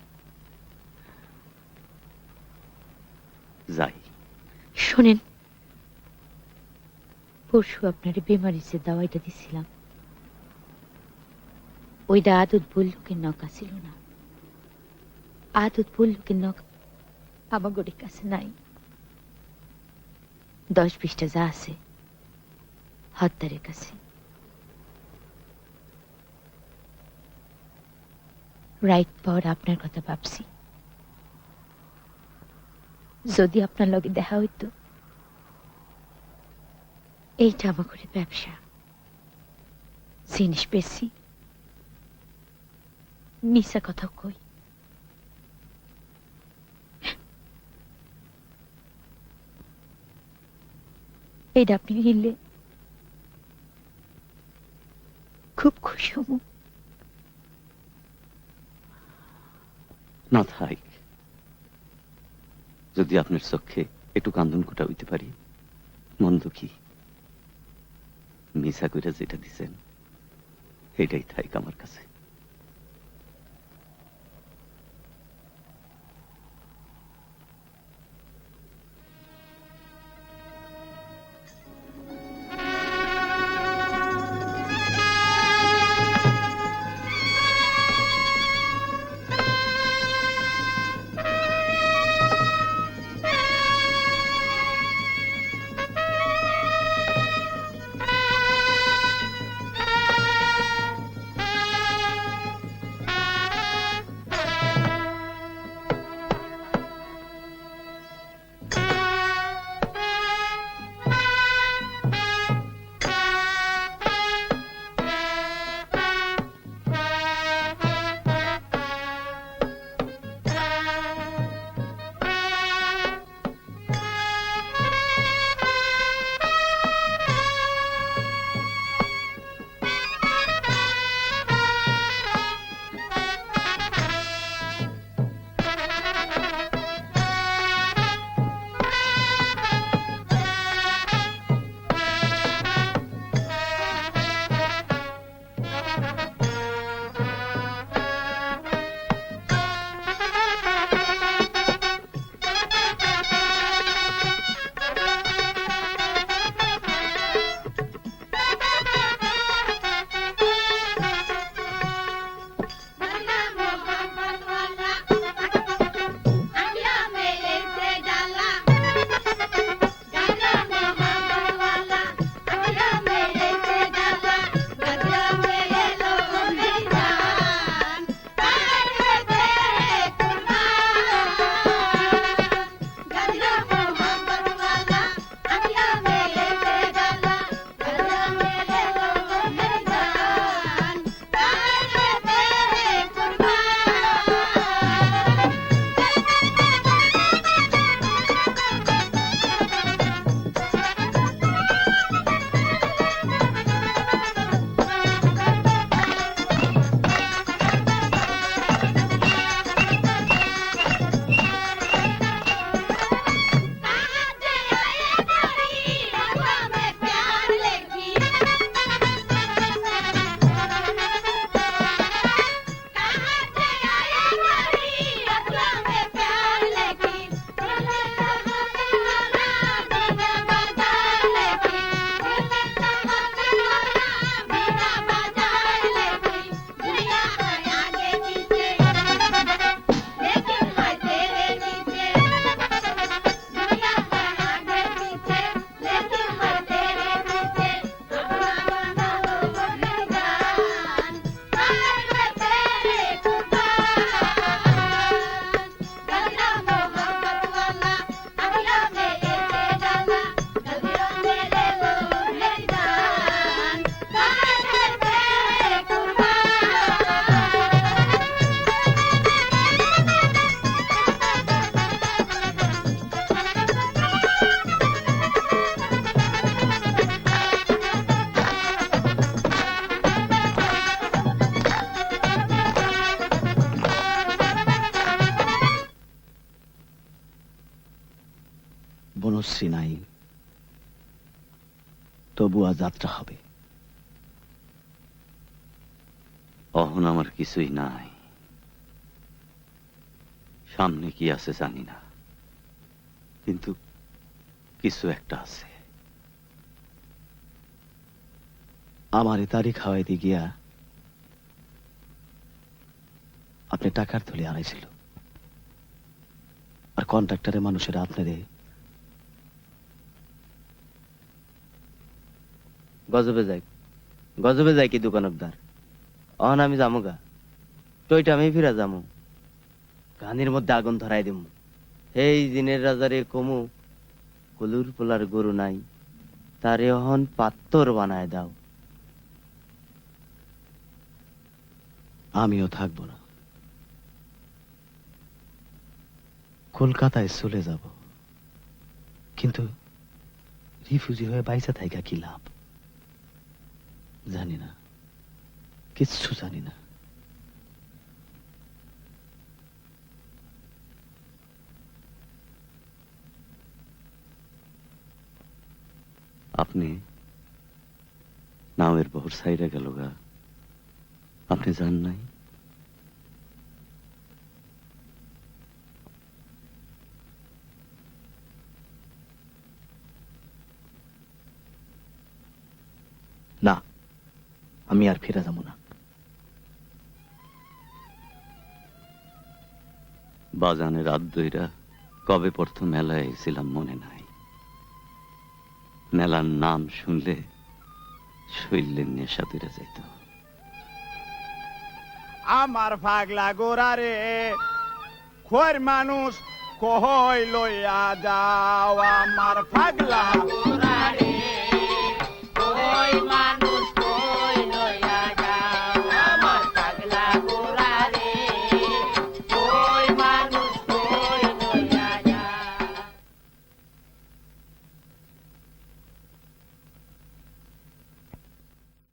যাই। শোনেন, পরশু আপনার বেমারিসে দাওয়াইটা দিছিলাম, ওইটা আদত বল্লুকের নকা ছিল না। আদত বল্লুকের নখ আমার গরির কাছে নাই। 10-20টা যা আছে হত্যারের কাছে। রাইট পর আপনার কথা ভাবছি। যদি আপনার লগে দেখা হইতো। এইটা আমার করে ব্যবসা, জিনিস বেশি, মিশা কথা কই। এইটা আপনি নিলে খুব খুশি হব। না থাক, যদি আপনার চোখে একটু কান্দন কুটা হইতে পারি, মন্দ কি? মিশা কইরা যেটা দিছেন এটাই থাক আমার কাছে। তবুয়া যাত্রা হবে। অহন আমার কিছুই নাই, সামনে কি আছে জানি না, কিন্তু কিছু একটা আছে। আমার তারি খাওয়াইতে গিয়া আপনি টাকার থলি আনাইছিল, আর কন্ট্রাক্টরের মানুষেরা আপনারে গজবে যাই কি দোকানদার। অহন আমি যামু গা, টইটা আমি ফিরা যামু, গানের মধ্যে আগুন ধরাই দিমু। এই দিনের রাজারে কমু, কলুর পোলার গরু নাই, তারে অহন পাত্তর বানায় দাও। আমিও থাকবো না, কলকাতায় চলে যাব, কিন্তু রিফিউজি হয়ে বাইসা থাইকা কি লাভ? জানি না, কিচ্ছু জানি না। আপনি নামের বহর সাইরা গেল গা, আপনি জান নাই? না, আমি আর ফিরে যাব না। বাজানে রাত দইরা কবে প্রথম মেলায় এসেছিলাম মনে নাই। মেলার নাম শুনলে শৈলের নেশা ধরে যাইত। আমার পাগলা গোরা রে, খোর মানুষ কহই লইয়া যাও, আমার পাগলা গোরা